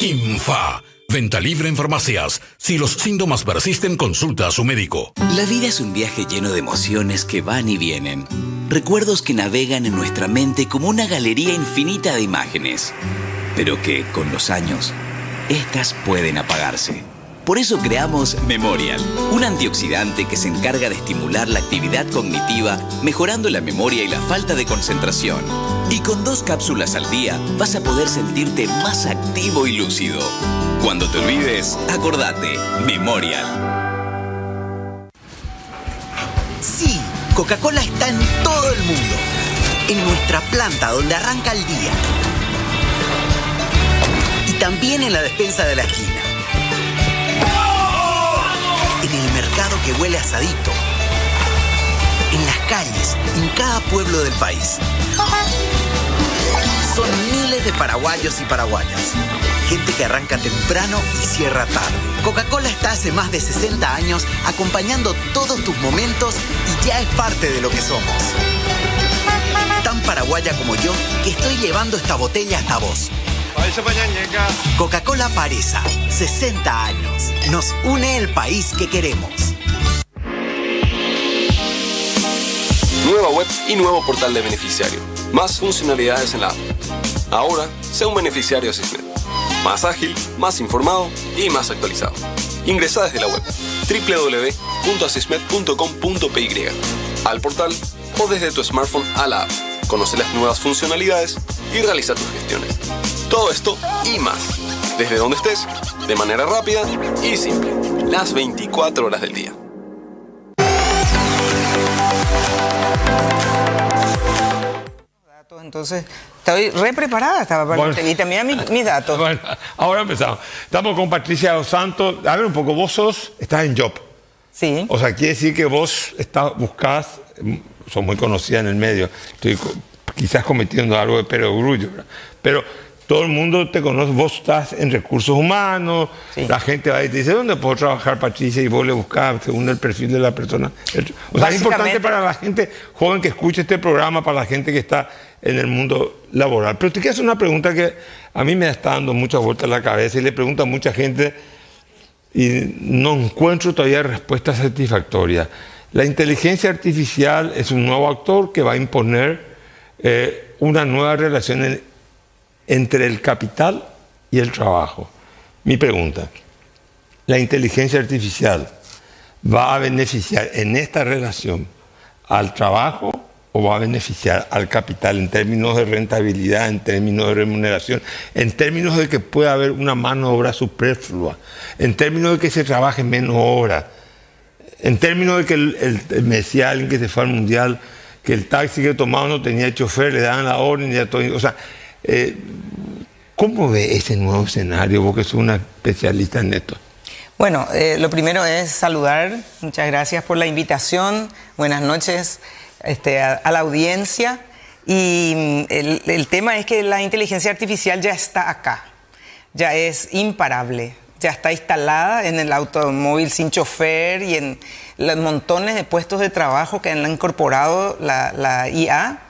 Speaker 6: Infa. Venta libre en farmacias. Si los síntomas persisten, consulta a su médico.
Speaker 9: La vida es un viaje lleno de emociones que van y vienen. Recuerdos que navegan en nuestra mente como una galería infinita de imágenes. Pero que, con los años, estas pueden apagarse. Por eso creamos Memorial, un antioxidante que se encarga de estimular la actividad cognitiva, mejorando la memoria y la falta de concentración. Y con 2 cápsulas al día vas a poder sentirte más activo y lúcido. Cuando te olvides, acordate, Memorial.
Speaker 3: Sí, Coca-Cola está en todo el mundo. En nuestra planta donde arranca el día. Y también en la despensa de la esquina. En el mercado que huele a asadito. En las calles, en cada pueblo del país. Son miles de paraguayos y paraguayas. Gente que arranca temprano y cierra tarde. Coca-Cola está hace más de 60 años acompañando todos tus momentos y ya es parte de lo que somos. Tan paraguaya como yo que estoy llevando esta botella hasta vos. Coca-Cola Paresa, 60 años. Nos une el país que queremos.
Speaker 10: Nueva web y nuevo portal de beneficiario. Más funcionalidades en la app. Ahora, sea un beneficiario Asismed. Más ágil, más informado y más actualizado. Ingresa desde la web www.asismed.com.py al portal o desde tu smartphone a la app. Conoce las nuevas funcionalidades y realiza tus gestiones. Todo esto y más, desde donde estés, de manera rápida y simple, las 24 horas del día.
Speaker 11: Entonces, estoy re preparada y también mis datos.
Speaker 1: Bueno, ahora empezamos. Estamos con Patricia Dos Santos. A ver un poco, estás en Job.
Speaker 11: Sí.
Speaker 1: O sea, quiere decir que vos buscás, sos muy conocida en el medio, estoy quizás cometiendo algo de perogrullo, ¿verdad? Pero todo el mundo te conoce, vos estás en recursos humanos, la gente va y te dice, ¿dónde puedo trabajar, Patricia? Y vos le buscás según el perfil de la persona. O sea, es importante para la gente joven que escuche este programa, para la gente que está en el mundo laboral. Pero te quiero hacer una pregunta que a mí me está dando muchas vueltas en la cabeza y le pregunto a mucha gente y no encuentro todavía respuesta satisfactoria. La inteligencia artificial es un nuevo actor que va a imponer una nueva relación entre el capital y el trabajo. Mi pregunta, ¿la inteligencia artificial va a beneficiar en esta relación al trabajo o va a beneficiar al capital en términos de rentabilidad, en términos de remuneración, en términos de que pueda haber una mano de obra superflua, en términos de que se trabaje menos horas, en términos de que me decía alguien que se fue al mundial, que el taxi que tomaba no tenía chofer, le daban la orden y ya todo, o sea, ¿cómo ve ese nuevo escenario? Vos que sos una especialista en esto.
Speaker 11: Bueno, lo primero es saludar. Muchas gracias por la invitación. Buenas noches a la audiencia. Y el tema es que la inteligencia artificial ya está acá. Ya es imparable. Ya está instalada en el automóvil sin chofer y en los montones de puestos de trabajo que han incorporado la IA.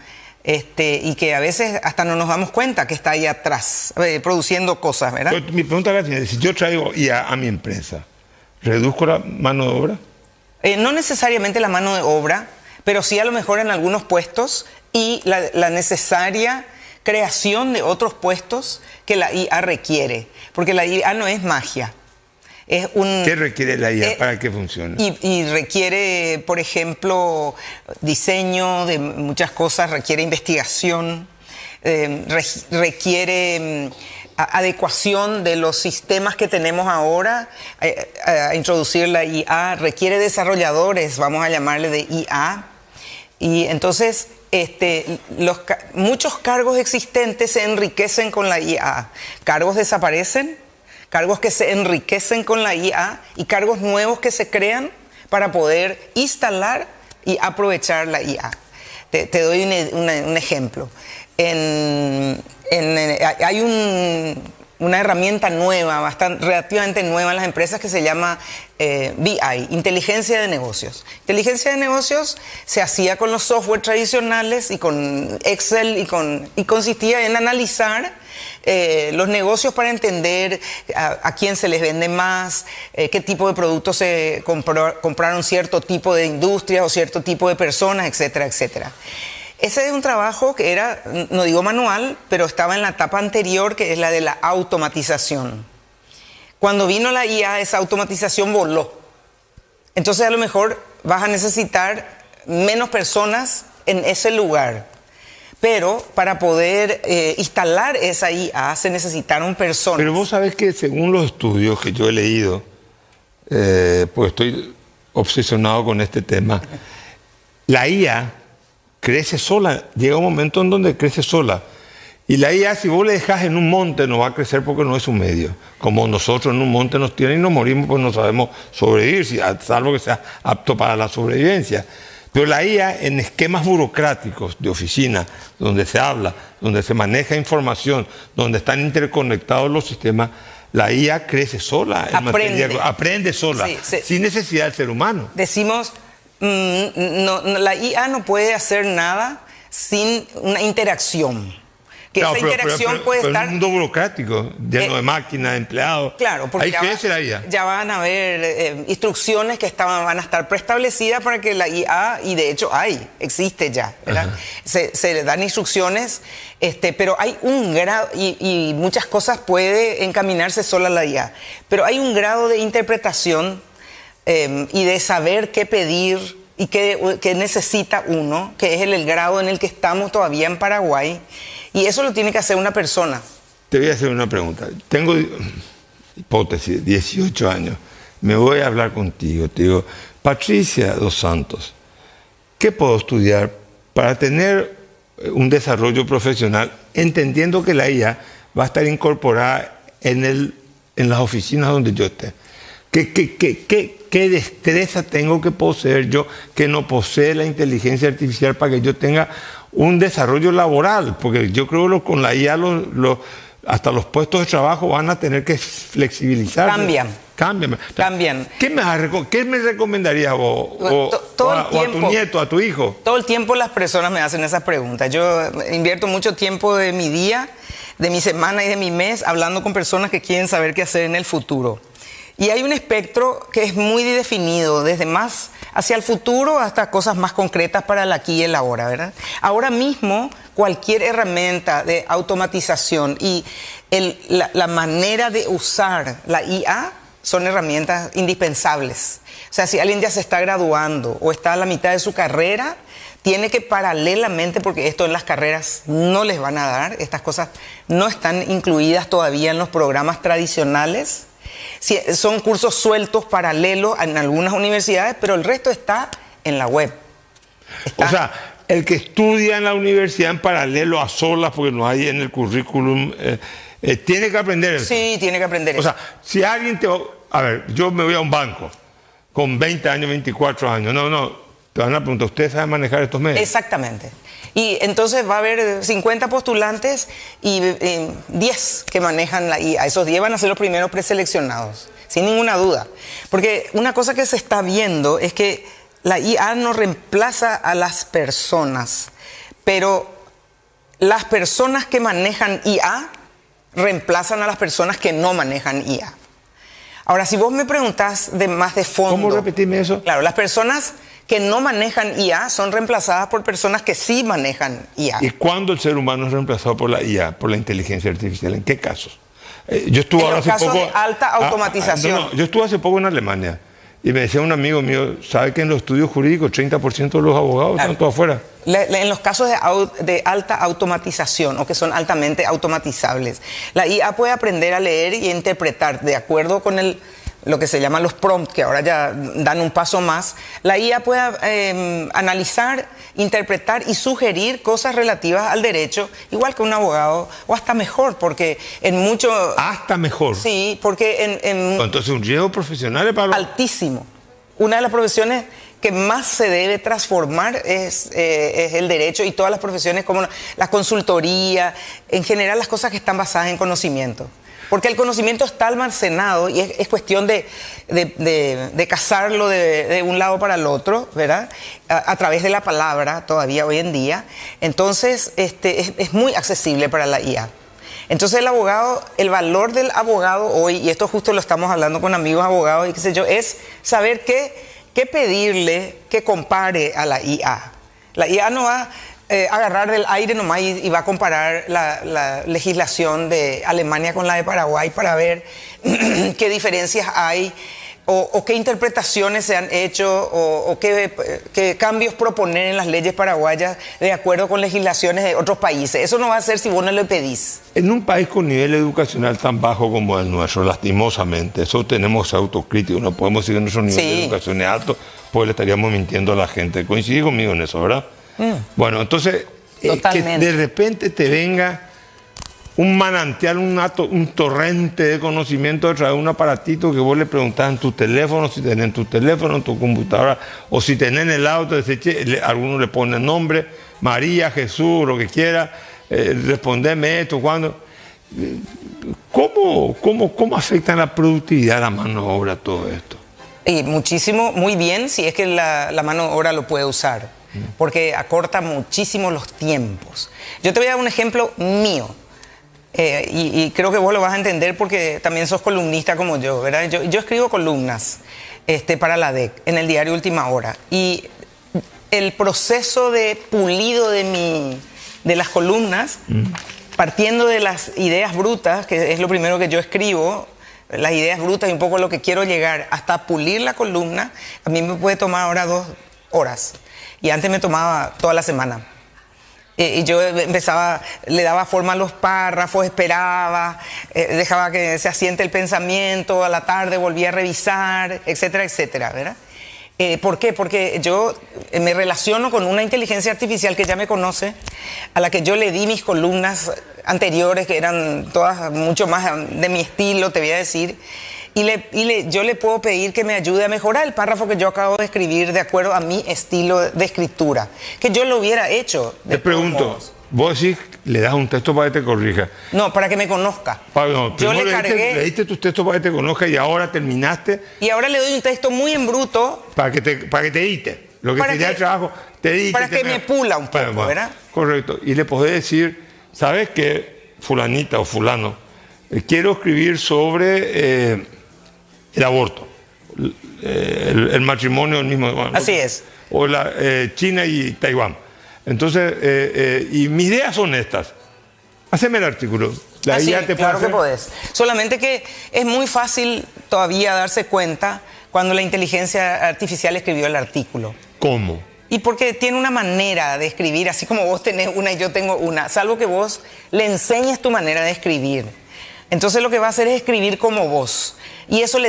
Speaker 11: Y que a veces hasta no nos damos cuenta que está ahí atrás, produciendo cosas, ¿verdad?
Speaker 1: Pero mi pregunta es, si yo traigo IA a mi empresa, ¿reduzco la mano de obra?
Speaker 11: No necesariamente la mano de obra, pero sí a lo mejor en algunos puestos y la necesaria creación de otros puestos que la IA requiere, porque la IA no es magia.
Speaker 1: ¿Qué requiere la IA para que funcione?
Speaker 11: Y requiere, por ejemplo, diseño de muchas cosas, requiere investigación, requiere adecuación de los sistemas que tenemos ahora, a introducir la IA, requiere desarrolladores, vamos a llamarle de IA, y entonces muchos cargos existentes se enriquecen con la IA, cargos desaparecen, cargos que se enriquecen con la IA y cargos nuevos que se crean para poder instalar y aprovechar la IA. Te doy un ejemplo. Hay una herramienta nueva, relativamente nueva en las empresas que se llama BI, Inteligencia de Negocios. Inteligencia de Negocios se hacía con los software tradicionales y con Excel y consistía en analizar los negocios para entender a quién se les vende más, qué tipo de productos se compraron cierto tipo de industria o cierto tipo de personas, etcétera, etcétera. Ese es un trabajo que era, no digo manual, pero estaba en la etapa anterior, que es la de la automatización. Cuando vino la IA, esa automatización voló. Entonces a lo mejor vas a necesitar menos personas en ese lugar. Pero para poder instalar esa IA se necesitaron personas.
Speaker 1: Pero vos sabés que según los estudios que yo he leído, pues estoy obsesionado con este tema, la IA crece sola, llega un momento en donde crece sola. Y la IA, si vos le dejás en un monte, no va a crecer porque no es un medio. Como nosotros en un monte nos tienen y nos morimos, pues no sabemos sobrevivir, salvo que sea apto para la sobrevivencia. Pero la IA en esquemas burocráticos de oficina, donde se habla, donde se maneja información, donde están interconectados los sistemas, la IA crece sola, aprende sola, sin necesidad del ser humano.
Speaker 11: Decimos, la IA no puede hacer nada sin una interacción. Que
Speaker 1: claro,
Speaker 11: esa interacción puede estar
Speaker 1: en un mundo burocrático, lleno de máquinas, de empleados.
Speaker 11: Claro, porque
Speaker 1: ya
Speaker 11: van a haber instrucciones que van a estar preestablecidas para que la IA, y de hecho existe ya, ¿verdad? Se le dan instrucciones, pero hay un grado, y muchas cosas puede encaminarse sola la IA, pero hay un grado de interpretación y de saber qué pedir y qué necesita uno, que es el grado en el que estamos todavía en Paraguay. Y eso lo tiene que hacer una persona.
Speaker 1: Te voy a hacer una pregunta. Tengo hipótesis, 18 años. Me voy a hablar contigo. Te digo, Patricia dos Santos, ¿qué puedo estudiar para tener un desarrollo profesional, entendiendo que la IA va a estar incorporada en las oficinas donde yo esté? ¿Qué destreza tengo que poseer yo que no posee la inteligencia artificial para que yo tenga un desarrollo laboral? Porque yo creo que con la IA hasta los puestos de trabajo van a tener que flexibilizar.
Speaker 11: Cambian.
Speaker 1: ¿Qué me recomendarías vos? O a tu nieto, a tu hijo.
Speaker 11: Todo el tiempo las personas me hacen esas preguntas. Yo invierto mucho tiempo de mi día, de mi semana y de mi mes hablando con personas que quieren saber qué hacer en el futuro. Y hay un espectro que es muy definido, desde más hacia el futuro hasta cosas más concretas para el aquí y el ahora, ¿verdad? Ahora mismo, cualquier herramienta de automatización y la manera de usar la IA son herramientas indispensables. O sea, si alguien ya se está graduando o está a la mitad de su carrera, tiene que paralelamente, porque esto en las carreras no les van a dar, estas cosas no están incluidas todavía en los programas tradicionales. Sí, son cursos sueltos, paralelos en algunas universidades, pero el resto está en la web.
Speaker 1: O sea, el que estudia en la universidad en paralelo a solas, porque no hay en el currículum, tiene que aprender eso.
Speaker 11: Sí, tiene que aprender eso.
Speaker 1: O sea, si alguien a ver, yo me voy a un banco con 20 años, 24 años, te van a preguntar, ¿usted sabe manejar estos medios?
Speaker 11: Exactamente. Y entonces va a haber 50 postulantes y 10 que manejan la IA. Esos 10 van a ser los primeros preseleccionados, sin ninguna duda. Porque una cosa que se está viendo es que la IA no reemplaza a las personas, pero las personas que manejan IA reemplazan a las personas que no manejan IA. Ahora, si vos me preguntás más de fondo...
Speaker 1: ¿Cómo repetirme eso?
Speaker 11: Claro, las personas que no manejan IA son reemplazadas por personas que sí manejan IA.
Speaker 1: ¿Y cuándo el ser humano es reemplazado por la IA, por la inteligencia artificial? ¿En qué casos? Yo estuve
Speaker 11: en los casos de alta automatización.
Speaker 1: Yo estuve hace poco en Alemania y me decía un amigo mío, ¿sabe que en los estudios jurídicos 30% de los abogados están todos afuera?
Speaker 11: En los casos de alta automatización o que son altamente automatizables, la IA puede aprender a leer y interpretar de acuerdo con lo que se llaman los prompts, que ahora ya dan un paso más. La IA puede analizar, interpretar y sugerir cosas relativas al derecho, igual que un abogado, o hasta mejor, porque en mucho...
Speaker 1: ¿Hasta mejor?
Speaker 11: Sí, porque
Speaker 1: entonces un riesgo profesional es para...
Speaker 11: Altísimo. Una de las profesiones que más se debe transformar es el derecho y todas las profesiones como la consultoría, en general las cosas que están basadas en conocimiento. Porque el conocimiento está almacenado y es cuestión de cazarlo de un lado para el otro, ¿verdad? A través de la palabra, todavía hoy en día. Entonces, es muy accesible para la IA. Entonces, el valor del abogado hoy, y esto justo lo estamos hablando con amigos abogados y qué sé yo, es saber qué pedirle que compare a la IA. La IA no va agarrar del aire nomás y va a comparar la legislación de Alemania con la de Paraguay para ver qué diferencias hay o qué interpretaciones se han hecho o qué cambios proponer en las leyes paraguayas de acuerdo con legislaciones de otros países. Eso no va a ser si vos no le pedís.
Speaker 1: En un país con nivel educacional tan bajo como el nuestro, lastimosamente, eso tenemos autocrítico, no podemos seguir nuestro nivel de educación alto, pues le estaríamos mintiendo a la gente. ¿Coincide conmigo en eso, verdad? Bueno, entonces, que de repente te venga un manantial, un torrente de conocimiento a través de un aparatito que vos le preguntás en tu teléfono, si tenés en tu teléfono, en tu computadora, o si tenés en el auto, alguno le pone nombre, María, Jesús, lo que quiera, respondeme esto, ¿cuándo? ¿Cómo afecta la productividad, la mano de obra, todo esto?
Speaker 11: Y muchísimo, muy bien, si es que la mano de obra lo puede usar, porque acorta muchísimo los tiempos. Yo te voy a dar un ejemplo mío. Y creo que vos lo vas a entender porque también sos columnista como yo, ¿verdad? Yo escribo columnas para la DEC en el diario Última Hora. Y el proceso de pulido de las columnas, partiendo de las ideas brutas, que es lo primero que yo escribo, las ideas brutas y un poco lo que quiero llegar, hasta pulir la columna, a mí me puede tomar ahora 2 horas. Y antes me tomaba toda la semana. Y yo empezaba, le daba forma a los párrafos, esperaba, dejaba que se asiente el pensamiento, a la tarde volvía a revisar, etcétera, etcétera, ¿verdad? ¿Por qué? Porque yo me relaciono con una inteligencia artificial que ya me conoce, a la que yo le di mis columnas anteriores, que eran todas mucho más de mi estilo, te voy a decir, yo le puedo pedir que me ayude a mejorar el párrafo que yo acabo de escribir de acuerdo a mi estilo de escritura, que yo lo hubiera hecho.
Speaker 1: Te pregunto, vos decís, le das un texto para que te corrija.
Speaker 11: No, para que me conozca.
Speaker 1: Yo le cargué. Leíste tus textos para que te conozca y ahora terminaste.
Speaker 11: Y ahora le doy un texto muy en bruto.
Speaker 1: Para que te edite. Lo que sería el trabajo, te edite.
Speaker 11: Para que me pula un poco, ¿verdad?
Speaker 1: Correcto. Y le podés decir, ¿sabes qué? Fulanita o fulano, quiero escribir sobre el aborto, el matrimonio del mismo.
Speaker 11: Así es.
Speaker 1: O China y Taiwán. Entonces, y mis ideas son estas. Haceme el artículo.
Speaker 11: Claro que podés. Solamente que es muy fácil todavía darse cuenta cuando la inteligencia artificial escribió el artículo.
Speaker 1: ¿Cómo?
Speaker 11: Y porque tiene una manera de escribir, así como vos tenés una y yo tengo una, salvo que vos le enseñes tu manera de escribir. Entonces lo que va a hacer es escribir como vos. Y eso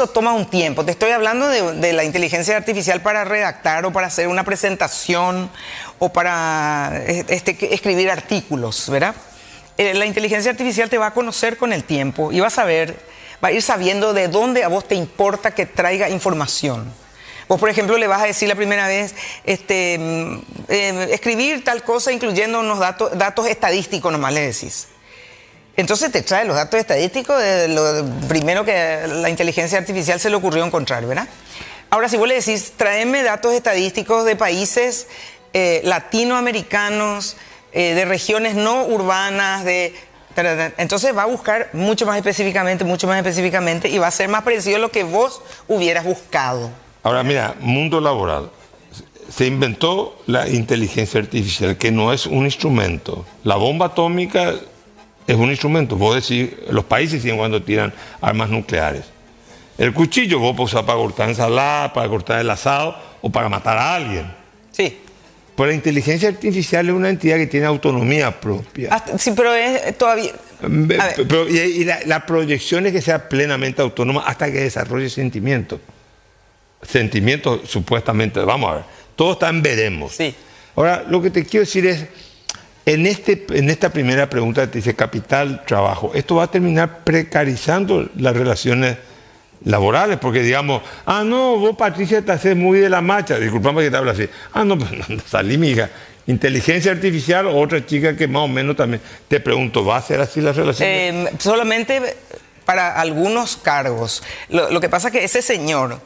Speaker 11: toma un tiempo. Te estoy hablando de la inteligencia artificial para redactar o para hacer una presentación o para escribir artículos, ¿verdad? La inteligencia artificial te va a conocer con el tiempo y va a ir sabiendo de dónde a vos te importa que traiga información. Vos, por ejemplo, le vas a decir la primera vez, escribir tal cosa incluyendo unos datos estadísticos, nomás le decís. Entonces te trae los datos estadísticos de lo primero que la inteligencia artificial se le ocurrió encontrar, ¿verdad? Ahora, si vos le decís, tráeme datos estadísticos de países latinoamericanos, de regiones no urbanas, entonces va a buscar mucho más específicamente y va a ser más parecido a lo que vos hubieras buscado.
Speaker 1: Ahora mira, mundo laboral. Se inventó la inteligencia artificial, que no es un instrumento. La bomba atómica es un instrumento. Vos decís, los países siguen cuando tiran armas nucleares. El cuchillo vos podés usar para cortar ensalada, para cortar el asado o para matar a alguien.
Speaker 11: Sí.
Speaker 1: Pero la inteligencia artificial es una entidad que tiene autonomía propia.
Speaker 11: Sí, pero es todavía...
Speaker 1: La proyección es que sea plenamente autónoma hasta que desarrolle sentimientos. Sentimientos supuestamente, vamos a ver, todo está en veremos.
Speaker 11: Sí.
Speaker 1: Ahora, lo que te quiero decir es, en esta primera pregunta te dice capital, trabajo, esto va a terminar precarizando las relaciones laborales, porque digamos, no, vos Patricia te haces muy de la macha, disculpame que te hablo así, no, pues no, salí mi hija, inteligencia artificial o otra chica que más o menos también, te pregunto, ¿va a ser así la relación?
Speaker 11: Solamente para algunos cargos, lo que pasa es que ese señor...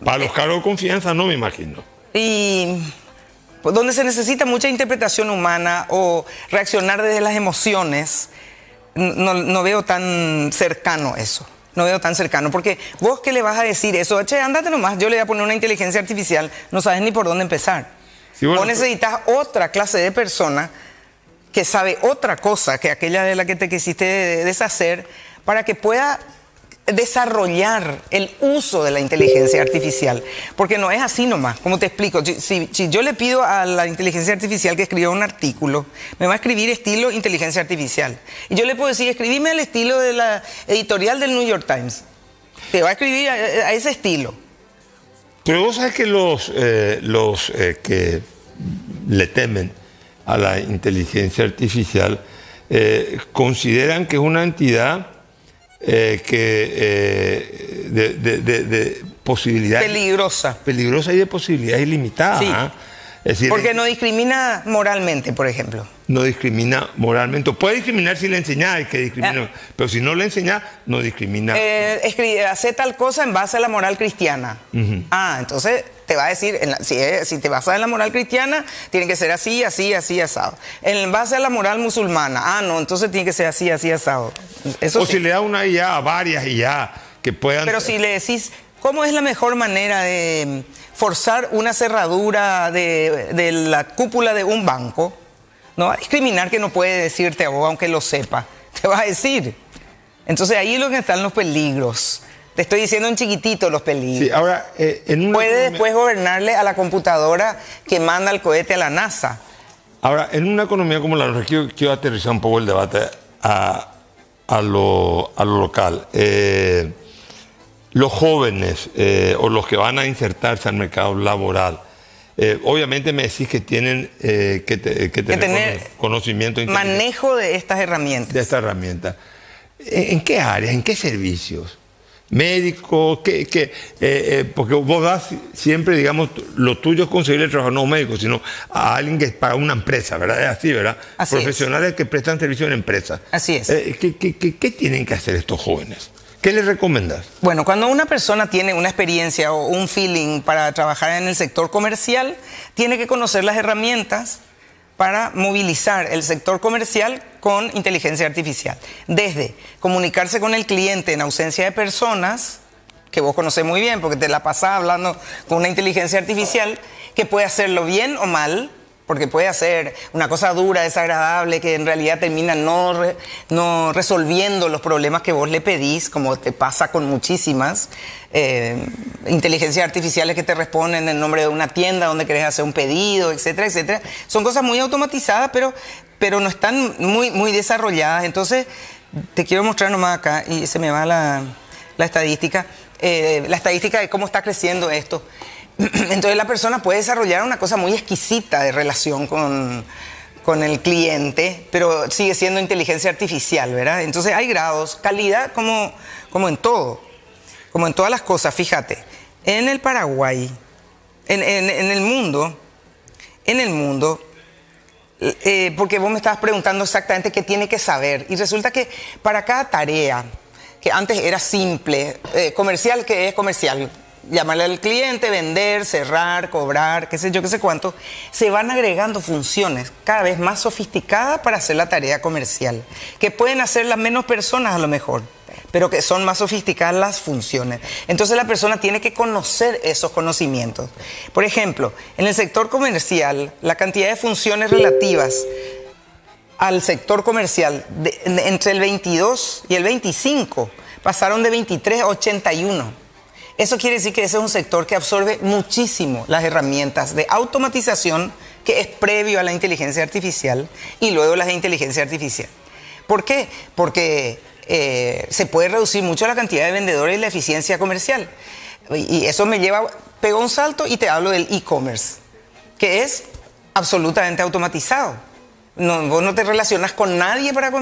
Speaker 1: Para los cargos de confianza no me imagino.
Speaker 11: Y donde se necesita mucha interpretación humana o reaccionar desde las emociones, no veo tan cercano eso. No veo tan cercano, porque vos que le vas a decir eso, ándate nomás, yo le voy a poner una inteligencia artificial, no sabes ni por dónde empezar. Sí, bueno, vos necesitas otra clase de persona que sabe otra cosa que aquella de la que te quisiste deshacer para que pueda desarrollar el uso de la inteligencia artificial, porque no es así nomás, como te explico, si yo le pido a la inteligencia artificial que escriba un artículo, me va a escribir estilo inteligencia artificial, y yo le puedo decir, escribime al estilo de la editorial del New York Times, te va a escribir a ese estilo.
Speaker 1: Pero vos sabés que los que le temen a la inteligencia artificial consideran que es una entidad de posibilidades peligrosa y de posibilidades ilimitadas.
Speaker 11: Sí.
Speaker 1: Es decir,
Speaker 11: porque no discrimina moralmente, por ejemplo.
Speaker 1: No discrimina moralmente. Puede discriminar si le enseñás, hay que discriminar, pero si no le enseñás, no discrimina.
Speaker 11: Hace tal cosa en base a la moral cristiana. Entonces te va a decir, si te basas en la moral cristiana, tiene que ser así, así, así, asado. En base a la moral musulmana, no, entonces tiene que ser así, así, asado. Eso
Speaker 1: si le da una IA a varias IA que puedan...
Speaker 11: Pero si le decís, ¿cómo es la mejor manera de forzar una cerradura de la cúpula de un banco? No va a discriminar que no puede decirte a vos, aunque lo sepa. Te va a decir. Entonces ahí es lo que están los peligros. Te estoy diciendo en chiquitito los peligros.
Speaker 1: Sí, ahora,
Speaker 11: puede después gobernarle a la computadora que manda el cohete a la NASA.
Speaker 1: Ahora, en una economía como la nuestra, quiero aterrizar un poco el debate a lo local. Los jóvenes o los que van a insertarse al mercado laboral, obviamente me decís que tienen que tener conocimiento,
Speaker 11: manejo de estas herramientas.
Speaker 1: ¿En qué áreas, en qué servicios? médicos, porque vos das siempre, digamos, lo tuyo es conseguirle trabajo no a un médico, sino a alguien que es para una empresa, ¿verdad? Es así, ¿verdad?
Speaker 11: Así
Speaker 1: Profesionales que prestan servicio en empresas.
Speaker 11: Así es.
Speaker 1: ¿Qué tienen que hacer estos jóvenes? ¿Qué les recomiendas?
Speaker 11: Bueno, cuando una persona tiene una experiencia o un feeling para trabajar en el sector comercial, tiene que conocer las herramientas para movilizar el sector comercial con inteligencia artificial. Desde comunicarse con el cliente en ausencia de personas, que vos conocés muy bien porque te la pasás hablando con una inteligencia artificial, que puede hacerlo bien o mal, porque puede hacer una cosa dura, desagradable, que en realidad termina no resolviendo los problemas que vos le pedís, como te pasa con muchísimas inteligencias artificiales que te responden en el nombre de una tienda donde querés hacer un pedido, etcétera, etcétera. Son cosas muy automatizadas, pero no están muy desarrolladas. Entonces, te quiero mostrar nomás acá, y se me va la estadística, la estadística de cómo está creciendo esto. Entonces la persona puede desarrollar una cosa muy exquisita de relación con el cliente, pero sigue siendo inteligencia artificial, ¿verdad? Entonces hay grados, calidad como en todo, como en todas las cosas. Fíjate, en el Paraguay, en el mundo, porque vos me estabas preguntando exactamente qué tiene que saber, y resulta que para cada tarea, que antes era simple, comercial, que es comercial, llamarle al cliente, vender, cerrar, cobrar, qué sé yo, qué sé cuánto, se van agregando funciones cada vez más sofisticadas para hacer la tarea comercial, que pueden hacer las menos personas a lo mejor, pero que son más sofisticadas las funciones. Entonces la persona tiene que conocer esos conocimientos. Por ejemplo, en el sector comercial, la cantidad de funciones relativas al sector comercial entre el 22 y el 25 pasaron de 23 a 81. Eso quiere decir que ese es un sector que absorbe muchísimo las herramientas de automatización que es previo a la inteligencia artificial y luego las de inteligencia artificial. ¿Por qué? Porque se puede reducir mucho la cantidad de vendedores y la eficiencia comercial. Y eso me pego un salto y te hablo del e-commerce, que es absolutamente automatizado. Vos no te relacionas con nadie para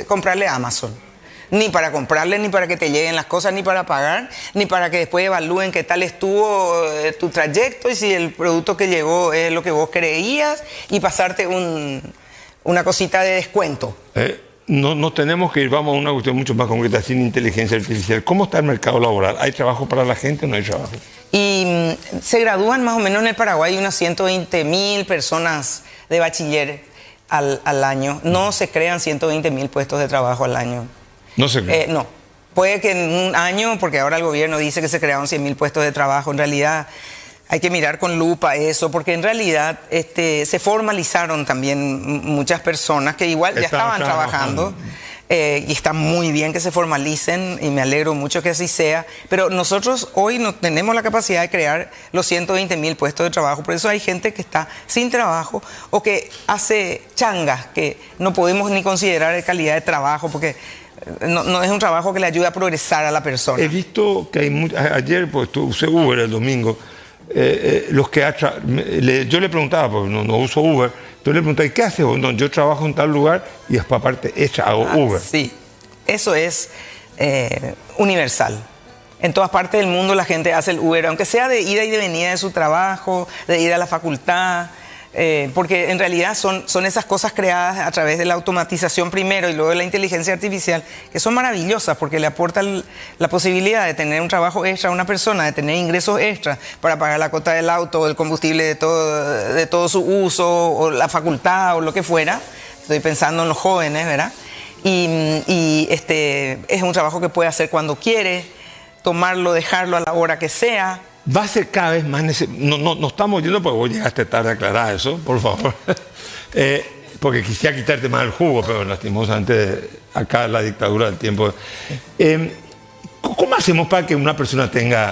Speaker 11: comprarle a Amazon. Ni para comprarle, ni para que te lleguen las cosas, ni para pagar, ni para que después evalúen qué tal estuvo tu trayecto y si el producto que llegó es lo que vos creías y pasarte una cosita de descuento.
Speaker 1: No tenemos que ir, vamos a una cuestión mucho más concreta, sin inteligencia artificial. ¿Cómo está el mercado laboral? ¿Hay trabajo para la gente o no hay trabajo?
Speaker 11: Y se gradúan más o menos en el Paraguay unas 120.000 personas de bachiller al año. No se crean 120.000 puestos de trabajo al año.
Speaker 1: No se crea.
Speaker 11: No. Puede que en un año, porque ahora el gobierno dice que se crearon 100.000 puestos de trabajo, en realidad hay que mirar con lupa eso, porque en realidad se formalizaron también muchas personas que igual ya estaban trabajando. Y está muy bien que se formalicen y me alegro mucho que así sea, pero nosotros hoy no tenemos la capacidad de crear los 120.000 puestos de trabajo, por eso hay gente que está sin trabajo o que hace changas que no podemos ni considerar de calidad de trabajo porque no es un trabajo que le ayude a progresar a la persona.
Speaker 1: He visto que hay ayer pues usé Uber el domingo, los que yo le preguntaba, porque no uso Uber, yo le preguntaba, ¿qué haces vos? No, yo trabajo en tal lugar y después aparte hago Uber.
Speaker 11: Sí, eso es universal. En todas partes del mundo la gente hace el Uber, aunque sea de ida y de venida de su trabajo, de ir a la facultad, porque en realidad son esas cosas creadas a través de la automatización primero y luego de la inteligencia artificial, que son maravillosas porque le aportan la posibilidad de tener un trabajo extra a una persona, de tener ingresos extras para pagar la cuota del auto, el combustible de todo su uso, o la facultad, o lo que fuera. Estoy pensando en los jóvenes, ¿verdad? Y es un trabajo que puede hacer cuando quiere, tomarlo, dejarlo a la hora que sea.
Speaker 1: Va a ser cada vez más necesario. No estamos yendo porque vos llegaste tarde a aclarar eso, por favor. Porque quisiera quitarte más el jugo, pero lastimosamente acá la dictadura del tiempo. ¿Cómo hacemos para que una persona tenga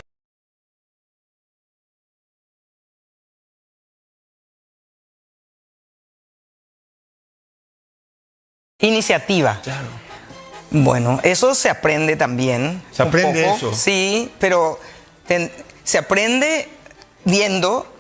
Speaker 11: iniciativa?
Speaker 1: Claro.
Speaker 11: Bueno, eso se aprende también.
Speaker 1: ¿Se aprende
Speaker 11: poco,
Speaker 1: eso?
Speaker 11: Sí, pero se aprende viendo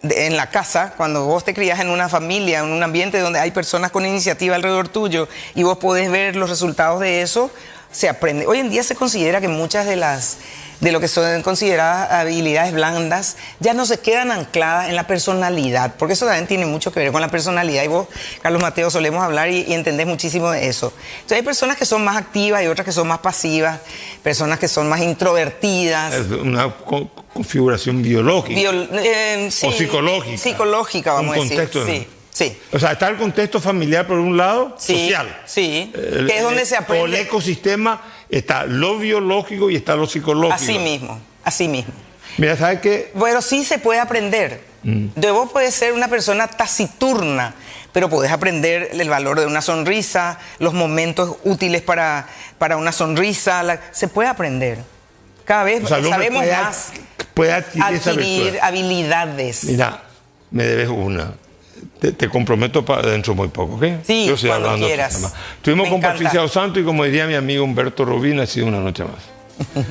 Speaker 11: en la casa, cuando vos te crías en una familia, en un ambiente donde hay personas con iniciativa alrededor tuyo y vos podés ver los resultados de eso, se aprende. Hoy en día se considera que muchas de lo que son consideradas habilidades blandas ya no se quedan ancladas en la personalidad, porque eso también tiene mucho que ver con la personalidad, y vos, Carlos Mateo, solemos hablar y entendés muchísimo de eso. Entonces hay personas que son más activas y otras que son más pasivas, personas que son más introvertidas.
Speaker 1: Es una configuración biológica
Speaker 11: Sí,
Speaker 1: o psicológica.
Speaker 11: Psicológica, vamos a decir.
Speaker 1: Contexto,
Speaker 11: sí. Sí.
Speaker 1: O sea, está el contexto familiar por un lado,
Speaker 11: Sí,
Speaker 1: social.
Speaker 11: sí, que es donde se aprende.
Speaker 1: O el ecosistema, está lo biológico y está lo psicológico.
Speaker 11: Así mismo.
Speaker 1: Mira, ¿sabes qué?
Speaker 11: Bueno, sí se puede aprender. Vos podés ser una persona taciturna, pero podés aprender el valor de una sonrisa, los momentos útiles para una sonrisa. Se puede aprender. Cada vez sabemos más.
Speaker 1: Puede adquirir
Speaker 11: habilidades.
Speaker 1: Mira, me debes una. Te comprometo para dentro muy poco, ¿ok?
Speaker 11: Sí,
Speaker 1: yo
Speaker 11: cuando
Speaker 1: hablando
Speaker 11: quieras.
Speaker 1: Estuvimos con
Speaker 11: encanta.
Speaker 1: Patricia Dos Santos y, como diría mi amigo Humberto Rubín, ha sido una noche más.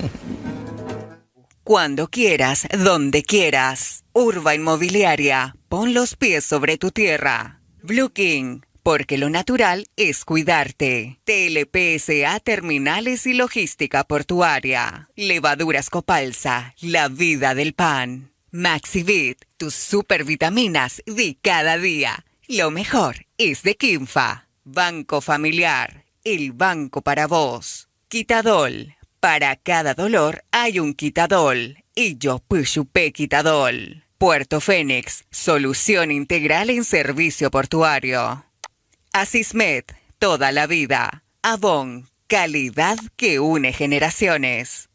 Speaker 12: Cuando quieras, donde quieras. Urba Inmobiliaria, pon los pies sobre tu tierra. Blue King, porque lo natural es cuidarte. TLPSA Terminales y Logística Portuaria. Levaduras Copalsa, la vida del pan. Maxivit, tus supervitaminas de cada día. Lo mejor es de Quimfa. Banco Familiar, el banco para vos. Quitadol, para cada dolor hay un Quitadol. Y yo pushupé Quitadol. Puerto Fénix, solución integral en servicio portuario. Asismed, toda la vida. Avon, calidad que une generaciones.